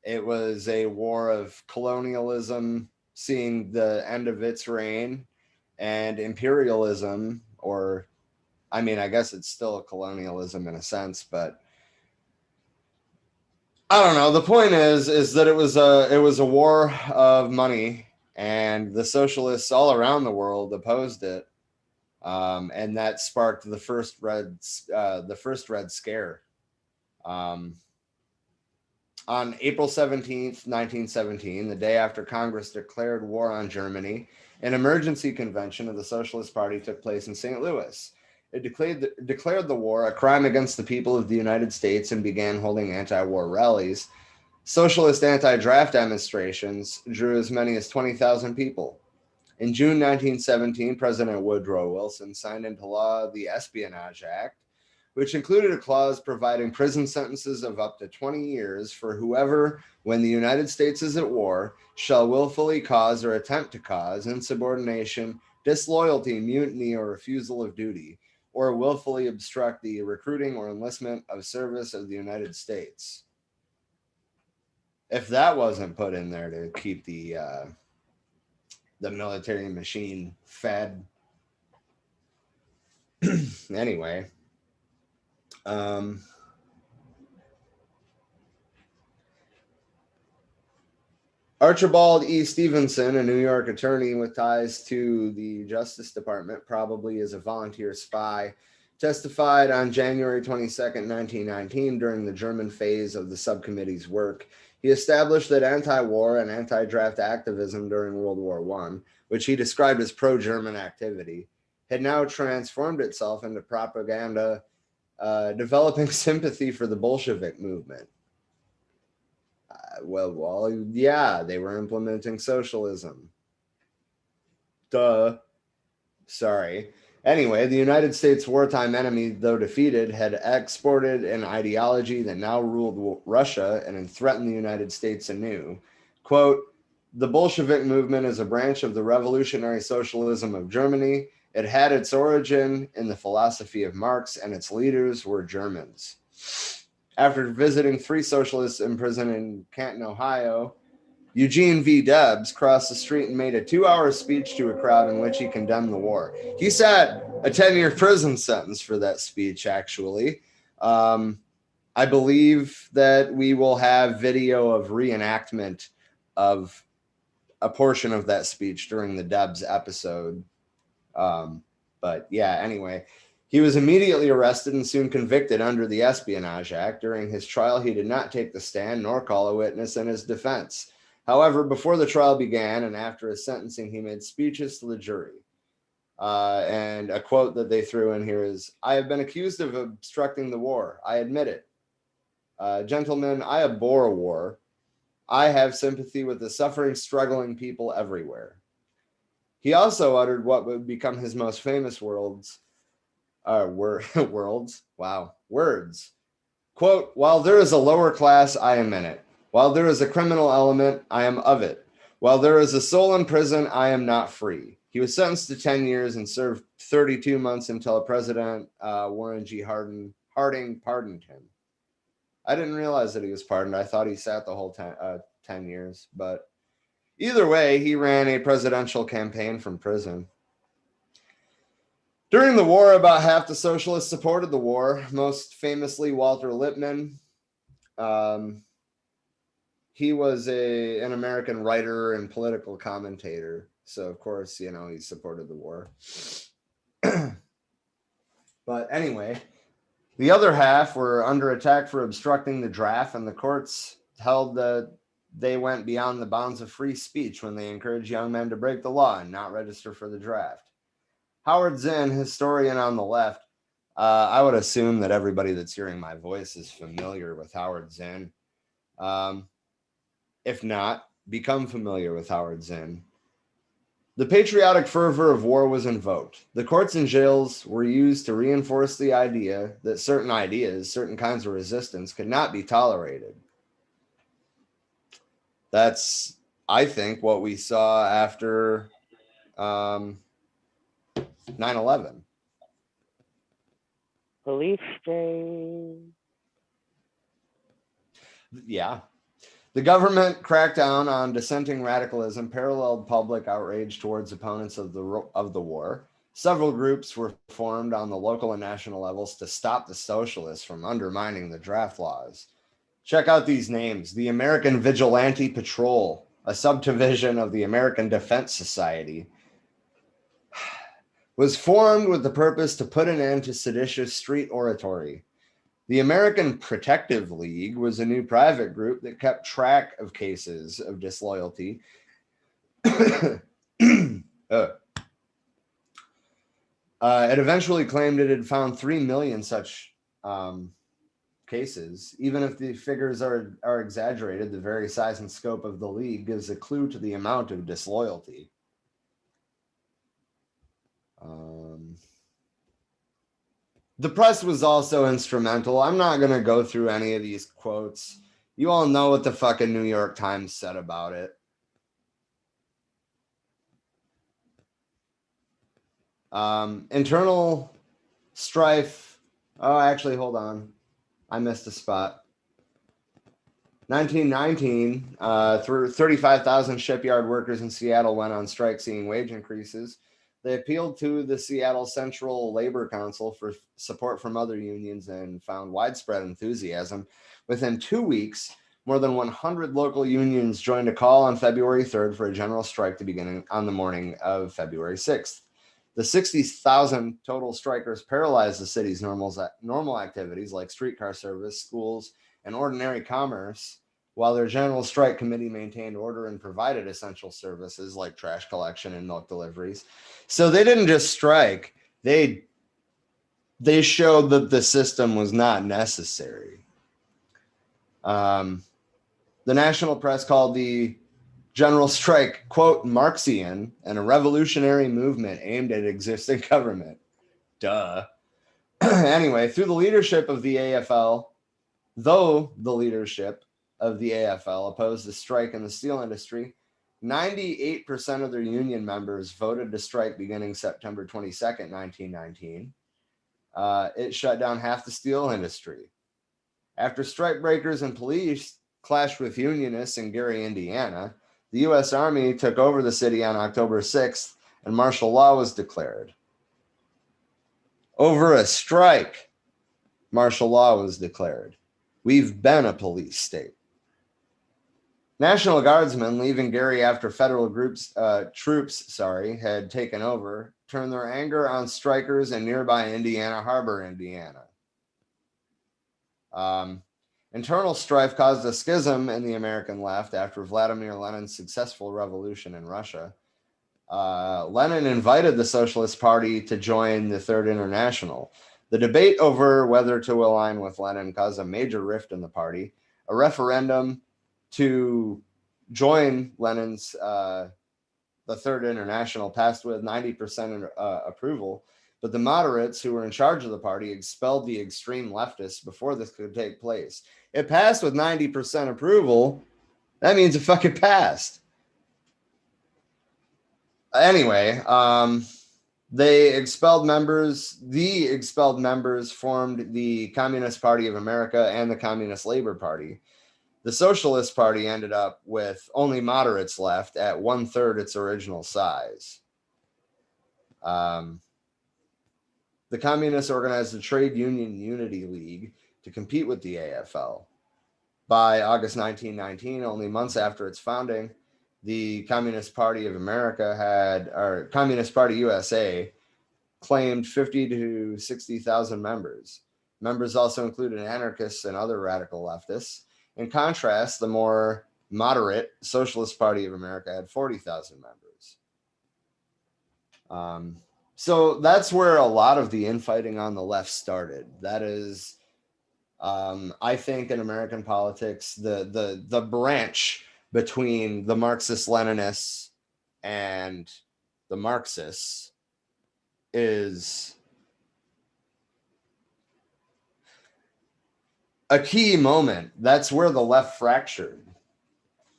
It was a war of colonialism, seeing the end of its reign, and imperialism, or, I mean, I guess it's still a colonialism in a sense, but I don't know. The point is that it was a war of money, and the socialists all around the world opposed it, and that sparked the first Red Scare. On April 17th, 1917, the day after Congress declared war on Germany, an emergency convention of the Socialist Party took place in St. Louis. It declared the war a crime against the people of the United States and began holding anti-war rallies. Socialist anti-draft demonstrations drew as many as 20,000 people. In June 1917, President Woodrow Wilson signed into law the Espionage Act, which included a clause providing prison sentences of up to 20 years for whoever, when the United States is at war, shall willfully cause or attempt to cause insubordination, disloyalty, mutiny, or refusal of duty, or willfully obstruct the recruiting or enlistment of service of the United States. If that wasn't put in there to keep the military machine fed. Anyway. Archibald E. Stevenson, a New York attorney with ties to the Justice Department, probably as a volunteer spy, testified on January 22nd, 1919, during the German phase of the subcommittee's work. He established that anti-war and anti-draft activism during World War I, which he described as pro-German activity, had now transformed itself into propaganda, developing sympathy for the Bolshevik movement. Yeah, they were implementing socialism. Duh. Sorry. Anyway, the United States' wartime enemy, though defeated, had exported an ideology that now ruled Russia and threatened the United States anew. Quote, the Bolshevik movement is a branch of the revolutionary socialism of Germany. It had its origin in the philosophy of Marx, and its leaders were Germans. After visiting 3 socialists imprisoned in Canton, Ohio, Eugene V. Debs crossed the street and made a 2-hour speech to a crowd in which he condemned the war. He sat a 10-year prison sentence for that speech, actually. I believe that we will have video of reenactment of a portion of that speech during the Debs episode. But yeah, anyway. He was immediately arrested and soon convicted under the Espionage Act. During his trial, he did not take the stand nor call a witness in his defense. However, before the trial began and after his sentencing, he made speeches to the jury. And a quote that they threw in here is, "I have been accused of obstructing the war. I admit it. Gentlemen, I abhor war. I have sympathy with the suffering, struggling people everywhere." He also uttered what would become his most famous words. Quote, "While there is a lower class, I am in it. While there is a criminal element, I am of it. While there is a soul in prison, I am not free." He was sentenced to 10 years and served 32 months until President Warren G. Harding pardoned him. I didn't realize that he was pardoned. I thought he sat the whole 10 years. But either way, he ran a presidential campaign from prison. During the war, about half the socialists supported the war, most famously Walter Lippmann. He was an American writer and political commentator. So, of course, you know, he supported the war. But anyway, the other half were under attack for obstructing the draft, and the courts held that they went beyond the bounds of free speech when they encouraged young men to break the law and not register for the draft. Howard Zinn, historian on the left, I would assume that everybody that's hearing my voice is familiar with Howard Zinn. If not, become familiar with Howard Zinn. The patriotic fervor of war was invoked. The courts and jails were used to reinforce the idea that certain ideas, certain kinds of resistance could not be tolerated. That's, I think, what we saw after 9/11. Police state. Yeah. The government crackdown on dissenting radicalism paralleled public outrage towards opponents of the war. Several groups were formed on the local and national levels to stop the socialists from undermining the draft laws. Check out these names: the American Vigilante Patrol, a subdivision of the American Defense Society, was formed with the purpose to put an end to seditious street oratory. The American Protective League was a new private group that kept track of cases of disloyalty. It eventually claimed it had found 3 million such cases. Even if the figures are exaggerated, the very size and scope of the league gives a clue to the amount of disloyalty. The press was also instrumental. I'm not going to go through any of these quotes. You all know what the fucking New York Times said about it. Internal strife. Oh, actually, hold on. I missed a spot. 1919, 35,000 shipyard workers in Seattle went on strike seeking wage increases. They appealed to the Seattle Central Labor Council for support from other unions and found widespread enthusiasm. Within 2 weeks, more than 100 local unions joined a call on February 3rd for a general strike to begin on the morning of February 6th. The 60,000 total strikers paralyzed the city's normal activities like streetcar service, schools, and ordinary commerce, while their general strike committee maintained order and provided essential services like trash collection and milk deliveries. So they didn't just strike, they showed that the system was not necessary. The national press called the general strike, quote, Marxian and a revolutionary movement aimed at existing government. Duh. Anyway, through the leadership of the AFL, though the leadership of the AFL opposed the strike in the steel industry, 98% of their union members voted to strike beginning September 22nd, 1919. It shut down half the steel industry. After strike breakers and police clashed with unionists in Gary, Indiana, the U.S. Army took over the city on October 6th, and martial law was declared. Over a strike, martial law was declared. We've been a police state. National Guardsmen leaving Gary after federal troops had taken over, turned their anger on strikers in nearby Indiana Harbor, Indiana. Internal strife caused a schism in the American left after Vladimir Lenin's successful revolution in Russia. Lenin invited the Socialist Party to join the Third International. The debate over whether to align with Lenin caused a major rift in the party. A referendum to join Lenin's the Third International passed with 90% approval, but the moderates who were in charge of the party expelled the extreme leftists before this could take place. It passed with 90% approval. That means it fucking passed. Anyway, they expelled members. The expelled members formed the Communist Party of America and the Communist Labor Party. The Socialist Party ended up with only moderates left at 1/3 its original size. The Communists organized the Trade Union Unity League to compete with the AFL. By August 1919, only months after its founding, the Communist Party of America or Communist Party USA, claimed 50 to 60,000 members. Members also included anarchists and other radical leftists. In contrast, the more moderate Socialist Party of America had 40,000 members. So that's where a lot of the infighting on the left started. That is, I think, in American politics, the branch between the Marxist-Leninists and the Marxists is a key moment. That's where the left fractured.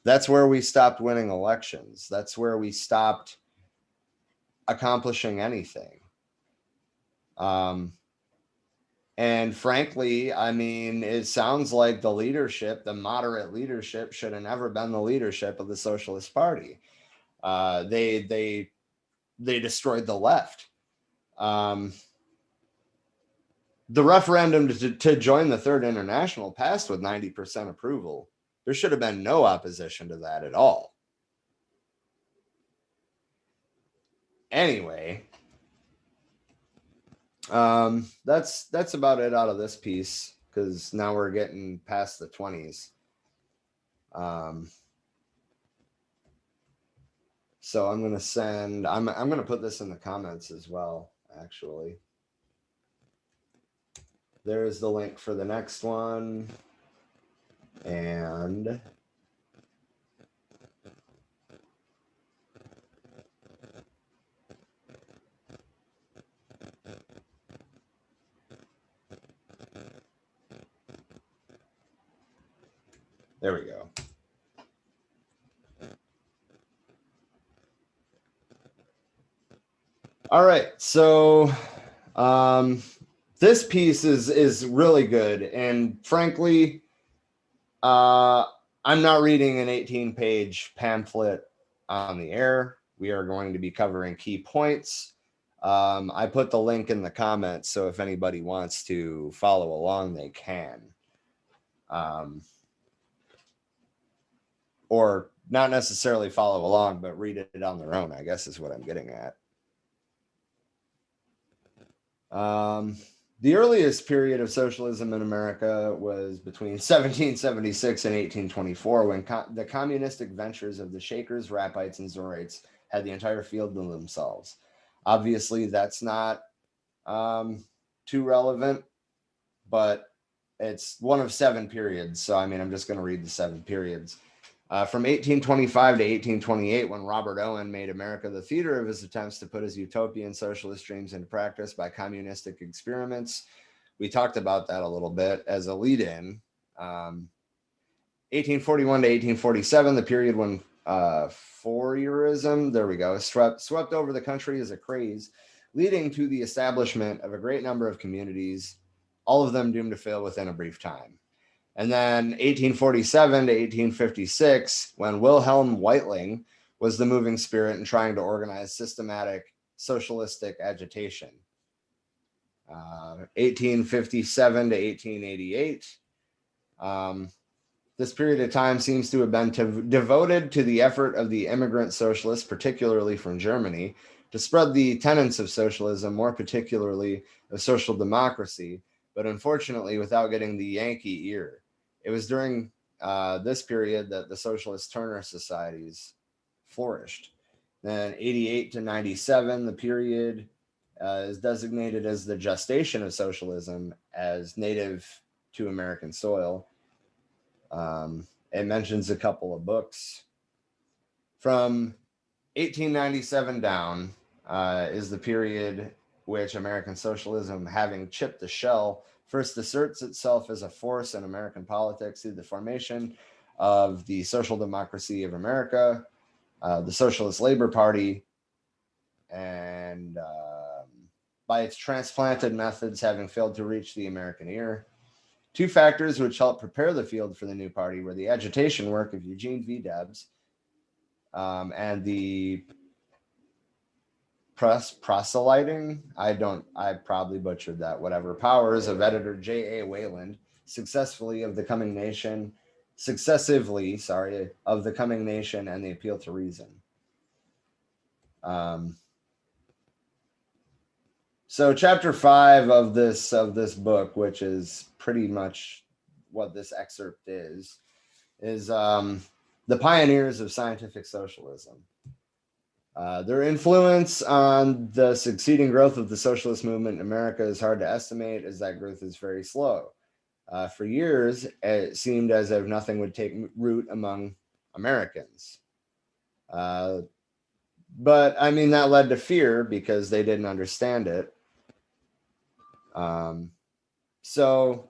That's where we stopped winning elections. That's where we stopped accomplishing anything. And frankly, I mean, it sounds like the leadership, the moderate leadership, should have never been the leadership of the Socialist Party. They destroyed the left. The referendum to join the Third International passed with 90% approval. There should have been no opposition to that at all. Anyway, that's about it out of this piece, because now we're getting past the 20s. So I'm going to send, I'm going to put this in the comments as well, actually. There's the link for the next one. And there we go. All right, so this piece is really good, and frankly, I'm not reading an 18-page pamphlet on the air. We are going to be covering key points. I put the link in the comments, so if anybody wants to follow along, they can. Or not necessarily follow along, but read it on their own, I guess is what I'm getting at. The earliest period of socialism in America was between 1776 and 1824, when the communistic ventures of the Shakers, Rappites, and Zoraites had the entire field to themselves. Obviously, that's not too relevant, but it's one of 7 periods. So, I mean, I'm just going to read the 7 periods. From 1825 to 1828, when Robert Owen made America the theater of his attempts to put his utopian socialist dreams into practice by communistic experiments. We talked about that a little bit as a lead-in. 1841 to 1847, the period when Fourierism, there we go, swept over the country as a craze, leading to the establishment of a great number of communities, all of them doomed to fail within a brief time. And then 1847 to 1856, when Wilhelm Weitling was the moving spirit in trying to organize systematic socialistic agitation. 1857 to 1888. This period of time seems to have been devoted to the effort of the immigrant socialists, particularly from Germany, to spread the tenets of socialism, more particularly of social democracy, but unfortunately without getting the Yankee ear. it was during this period that the socialist Turner societies flourished. Then 88 to 97, the period is designated as the gestation of socialism as native to American soil. It mentions a couple of books. From 1897 down is the period which American socialism, having chipped the shell, first asserts itself as a force in American politics through the formation of the Social Democracy of America, the Socialist Labor Party, and by its transplanted methods having failed to reach the American ear. Two factors which helped prepare the field for the new party were the agitation work of Eugene V. Debs and the proselyting, I probably butchered that, whatever, powers of editor J.A. Wayland, successively, of the coming nation, and the appeal to reason. So chapter 5 of this book, which is pretty much what this excerpt is the pioneers of scientific socialism. Their influence on the succeeding growth of the socialist movement in America is hard to estimate, as that growth is very slow. For years, it seemed as if nothing would take root among Americans. But I mean, that led to fear because they didn't understand it. So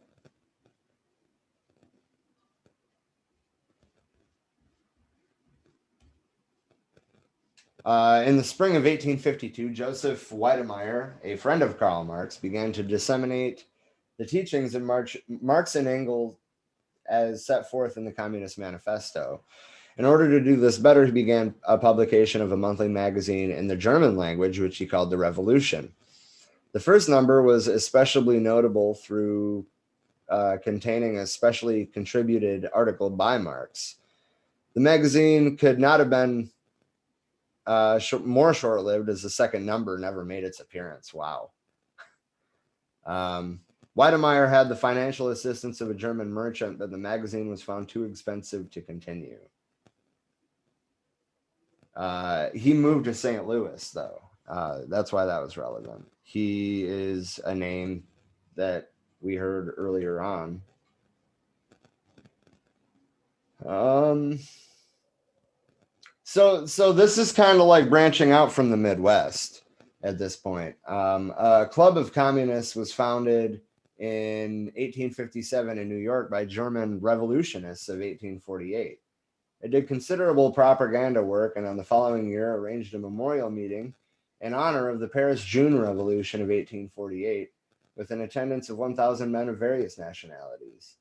in the spring of 1852, Joseph Weidemeyer, a friend of Karl Marx, began to disseminate the teachings of Marx and Engels as set forth in the Communist Manifesto. In order to do this better, he began a publication of a monthly magazine in the German language, which he called The Revolution. The first number was especially notable through containing a specially contributed article by Marx. The magazine could not have been more short-lived, as the second number never made its appearance. Wow. Weidemeyer had the financial assistance of a German merchant, but the magazine was found too expensive to continue. He moved to St. Louis, though. That's why that was relevant. He is a name that we heard earlier on. So this is kind of like branching out from the Midwest at this point. A club of communists was founded in 1857 in New York by German revolutionists of 1848. It did considerable propaganda work, and on the following year arranged a memorial meeting in honor of the Paris June Revolution of 1848 with an attendance of 1,000 men of various nationalities.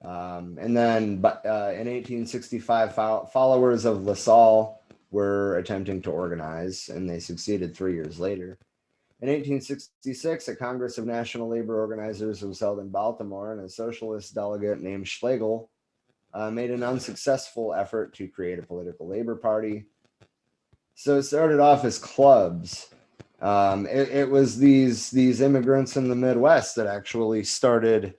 And then in 1865, followers of LaSalle were attempting to organize, and they succeeded 3 years later. In 1866, a Congress of National Labor Organizers was held in Baltimore, and a socialist delegate named Schlegel made an unsuccessful effort to create a political labor party. So it started off as clubs. It was these immigrants in the Midwest that actually started,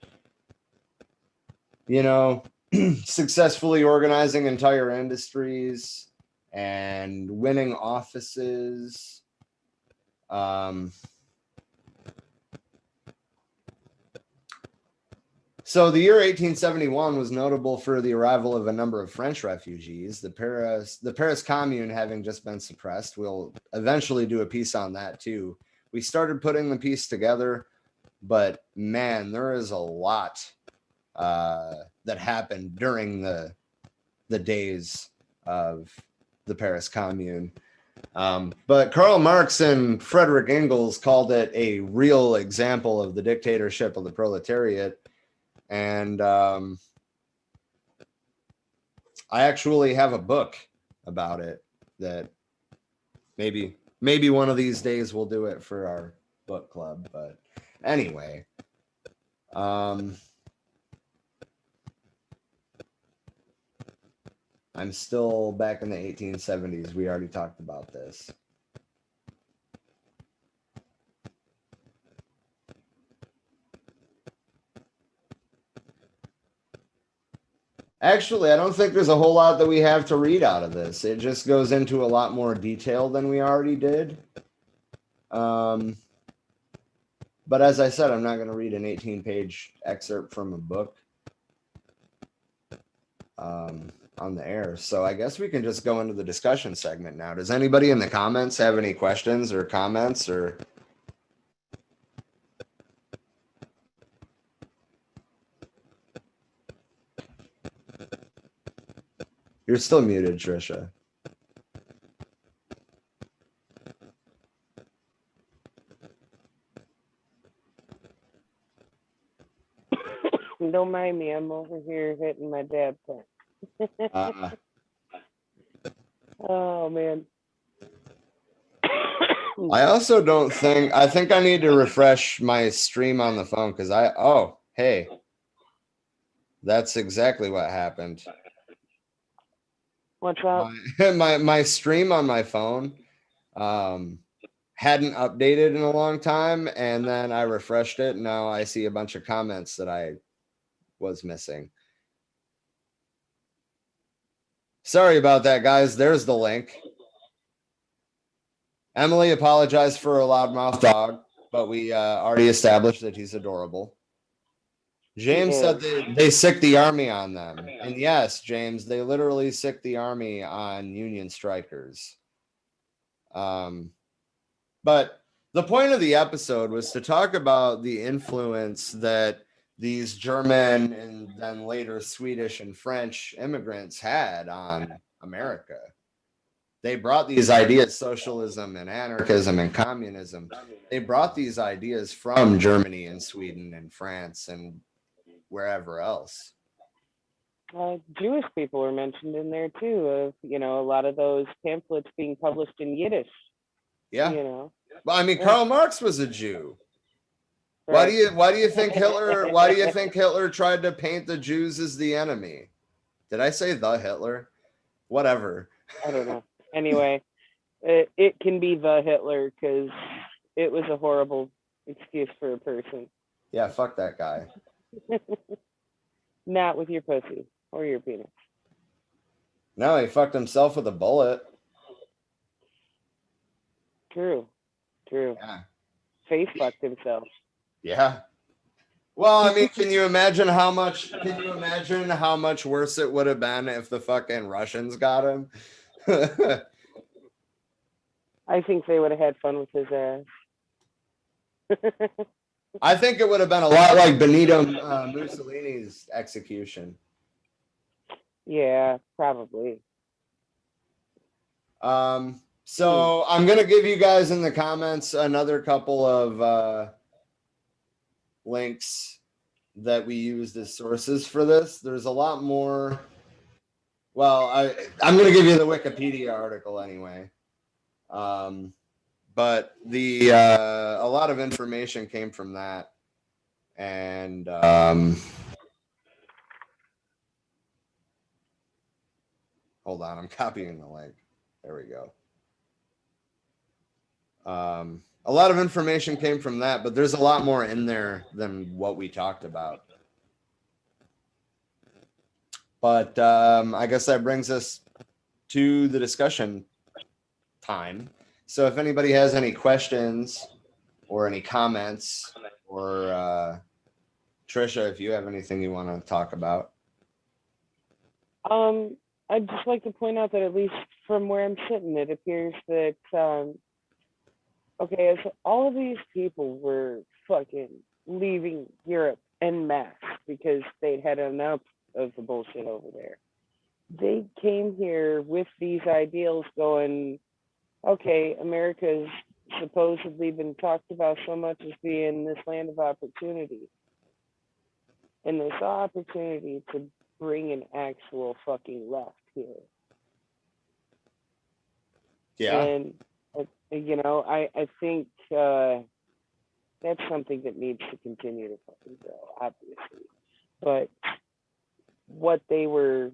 successfully organizing entire industries and winning offices. So the year 1871 was notable for the arrival of a number of French refugees. The Paris Commune having just been suppressed. We'll eventually do a piece on that too. We started putting the piece together, but man, there is a lot that happened during the days of the Paris Commune. But Karl Marx and Frederick Engels called it a real example of the dictatorship of the proletariat. And I actually have a book about it that maybe one of these days we'll do it for our book club. But anyway, I'm still back in the 1870s. We already talked about this. Actually, I don't think there's a whole lot that we have to read out of this. It just goes into a lot more detail than we already did. But as I said, I'm not going to read an 18-page excerpt from a book on the air. So I guess we can just go into the discussion segment now. Does anybody in the comments have any questions or comments or? You're still muted, Trisha. Don't mind me. I'm over here hitting my dab pen. Oh man. I also don't think, I think I need to refresh my stream on the phone because oh, hey, that's exactly what happened. What's up? My stream on my phone hadn't updated in a long time, and then I refreshed it. And now I see a bunch of comments that I was missing. Sorry about that, guys. There's the link. Emily apologized for a loudmouth dog, but we already established that he's adorable. James said they sicked the army on them. And yes, James, they literally sicked the army on Union strikers. But the point of the episode was to talk about the influence that these German and then later Swedish and French immigrants had on America. They brought these ideas, socialism and anarchism and communism. They brought these ideas from Germany and Sweden and France and wherever else. Jewish people were mentioned in there too. Of a lot of those pamphlets being published in Yiddish. Yeah. Well, I mean, Karl Marx was a Jew. Right. Why do you think Hitler tried to paint the Jews as the enemy? Did I say the Hitler? Whatever. I don't know. Anyway, it can be the Hitler because it was a horrible excuse for a person. Yeah, fuck that guy. Not with your pussy or your penis. No, he fucked himself with a bullet. True. Yeah. Face fucked himself. Yeah. Well, I mean, can you imagine how much worse it would have been if the fucking Russians got him? I think they would have had fun with his ass. I think it would have been a lot like Benito Mussolini's execution. Yeah, probably. So I'm going to give you guys in the comments another couple of links that we used as sources for this. There's a lot more. Well, I'm going to give you the Wikipedia article anyway. But a lot of information came from that. And hold on, I'm copying the link. There we go. A lot of information came from that, but there's a lot more in there than what we talked about. But I guess that brings us to the discussion time. So if anybody has any questions or any comments, or Trisha, if you have anything you want to talk about. I'd just like to point out that at least from where I'm sitting, it appears that as all of these people were fucking leaving Europe en masse because they'd had enough of the bullshit over there. They came here with these ideals going, okay, America's supposedly been talked about so much as being this land of opportunity. And they saw opportunity to bring an actual fucking left here. Yeah. And, I think that's something that needs to continue to fucking grow, obviously. But what they were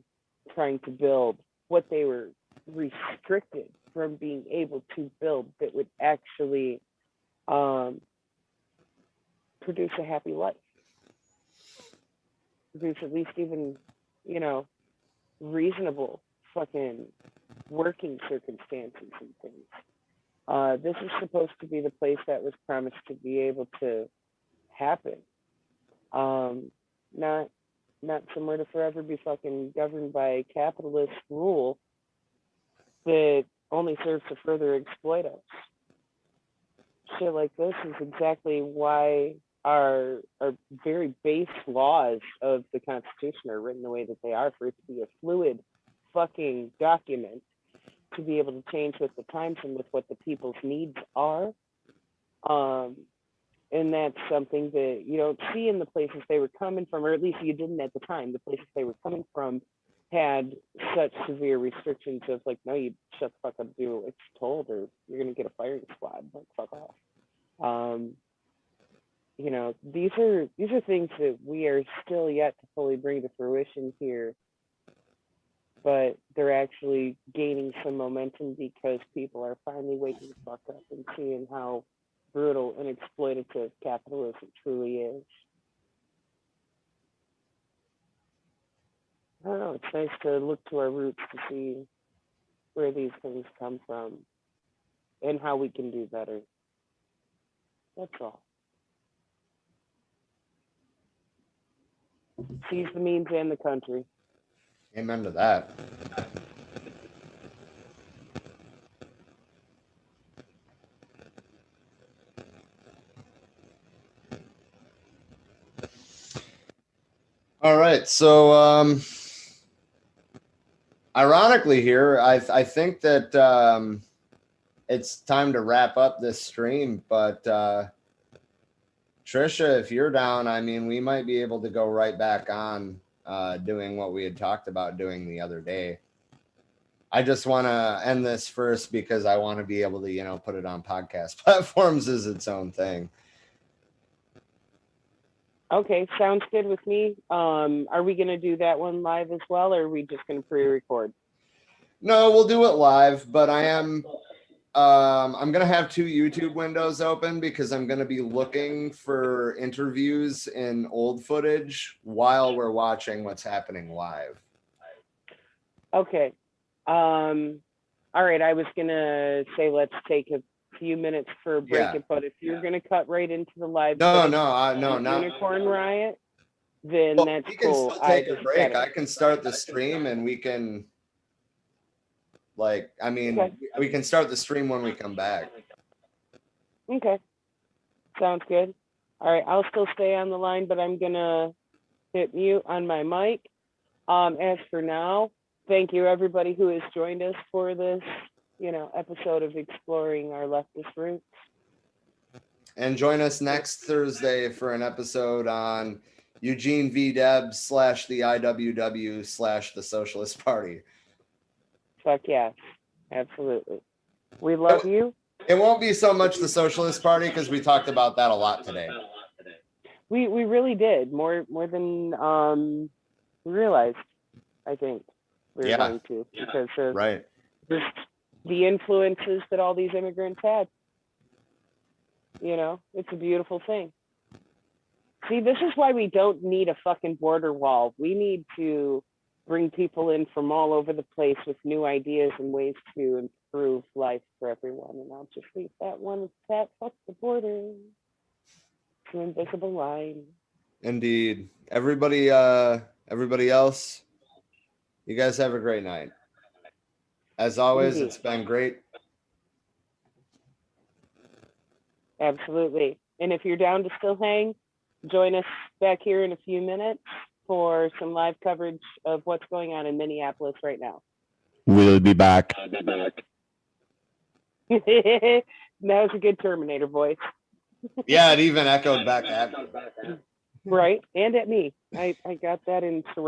trying to build, what they were restricted from being able to build that would actually produce a happy life. Produce at least even, reasonable fucking working circumstances and things. This is supposed to be the place that was promised to be able to happen. Not somewhere to forever be fucking governed by capitalist rule that only serves to further exploit us. Shit like this is exactly why our very base laws of the Constitution are written the way that they are, for it to be a fluid fucking document, to be able to change with the times and with what the people's needs are. And that's something that you don't see in the places they were coming from, or at least you didn't at the time. The places they were coming from had such severe restrictions of like, no, you shut the fuck up, do what it's told, or you're gonna get a firing squad. Like, fuck off. You know, these are things that we are still yet to fully bring to fruition here, but they're actually gaining some momentum because people are finally waking the fuck up and seeing how brutal and exploitative capitalism truly is. I don't know, it's nice to look to our roots to see where these things come from and how we can do better. That's all. Seize the means and the country. Amen to that. All right, so ironically here, I think that it's time to wrap up this stream, but Trisha, if you're down, I mean, we might be able to go right back on doing what we had talked about doing the other day. I just want to end this first because I want to be able to, you know, put it on podcast platforms as its own thing. Okay, sounds good with me. Are we going to do that one live as well, or are we just going to pre-record? No, we'll do it live, but I'm going to have 2 YouTube windows open because I'm going to be looking for interviews in old footage while we're watching what's happening live. Okay. All right, I was going to say let's take a few minutes for a break, Yeah. but if you're going to cut right into the live No, Unicorn Riot, then well, that's we can cool. still take a break. I can start the stream and we can, like, I mean, Okay. we can start the stream when we come back. Okay. Sounds good. All right, I'll still stay on the line, but I'm going to hit mute on my mic. As for now, thank you everybody who has joined us for this, you know, episode of exploring our leftist roots. And join us next Thursday for an episode on Eugene V. Debs / the IWW / the Socialist Party. Fuck yes, absolutely. We love you. It won't be so much the Socialist Party because we talked about that a lot today. We really did more than we realized. I think we were going to, because of right. just the influences that all these immigrants had. You know, it's a beautiful thing. See, this is why we don't need a fucking border wall. We need to bring people in from all over the place with new ideas and ways to improve life for everyone. And I'll just leave that one at that. Fuck the border. It's an invisible line. Indeed. Everybody else, you guys have a great night. As always, Indeed. It's been great. Absolutely. And if you're down to still hang, join us back here in a few minutes for some live coverage of what's going on in Minneapolis right now. We'll be back. That was a good Terminator voice. Yeah, it even echoed back at me. Right. And at me. I got that in surround.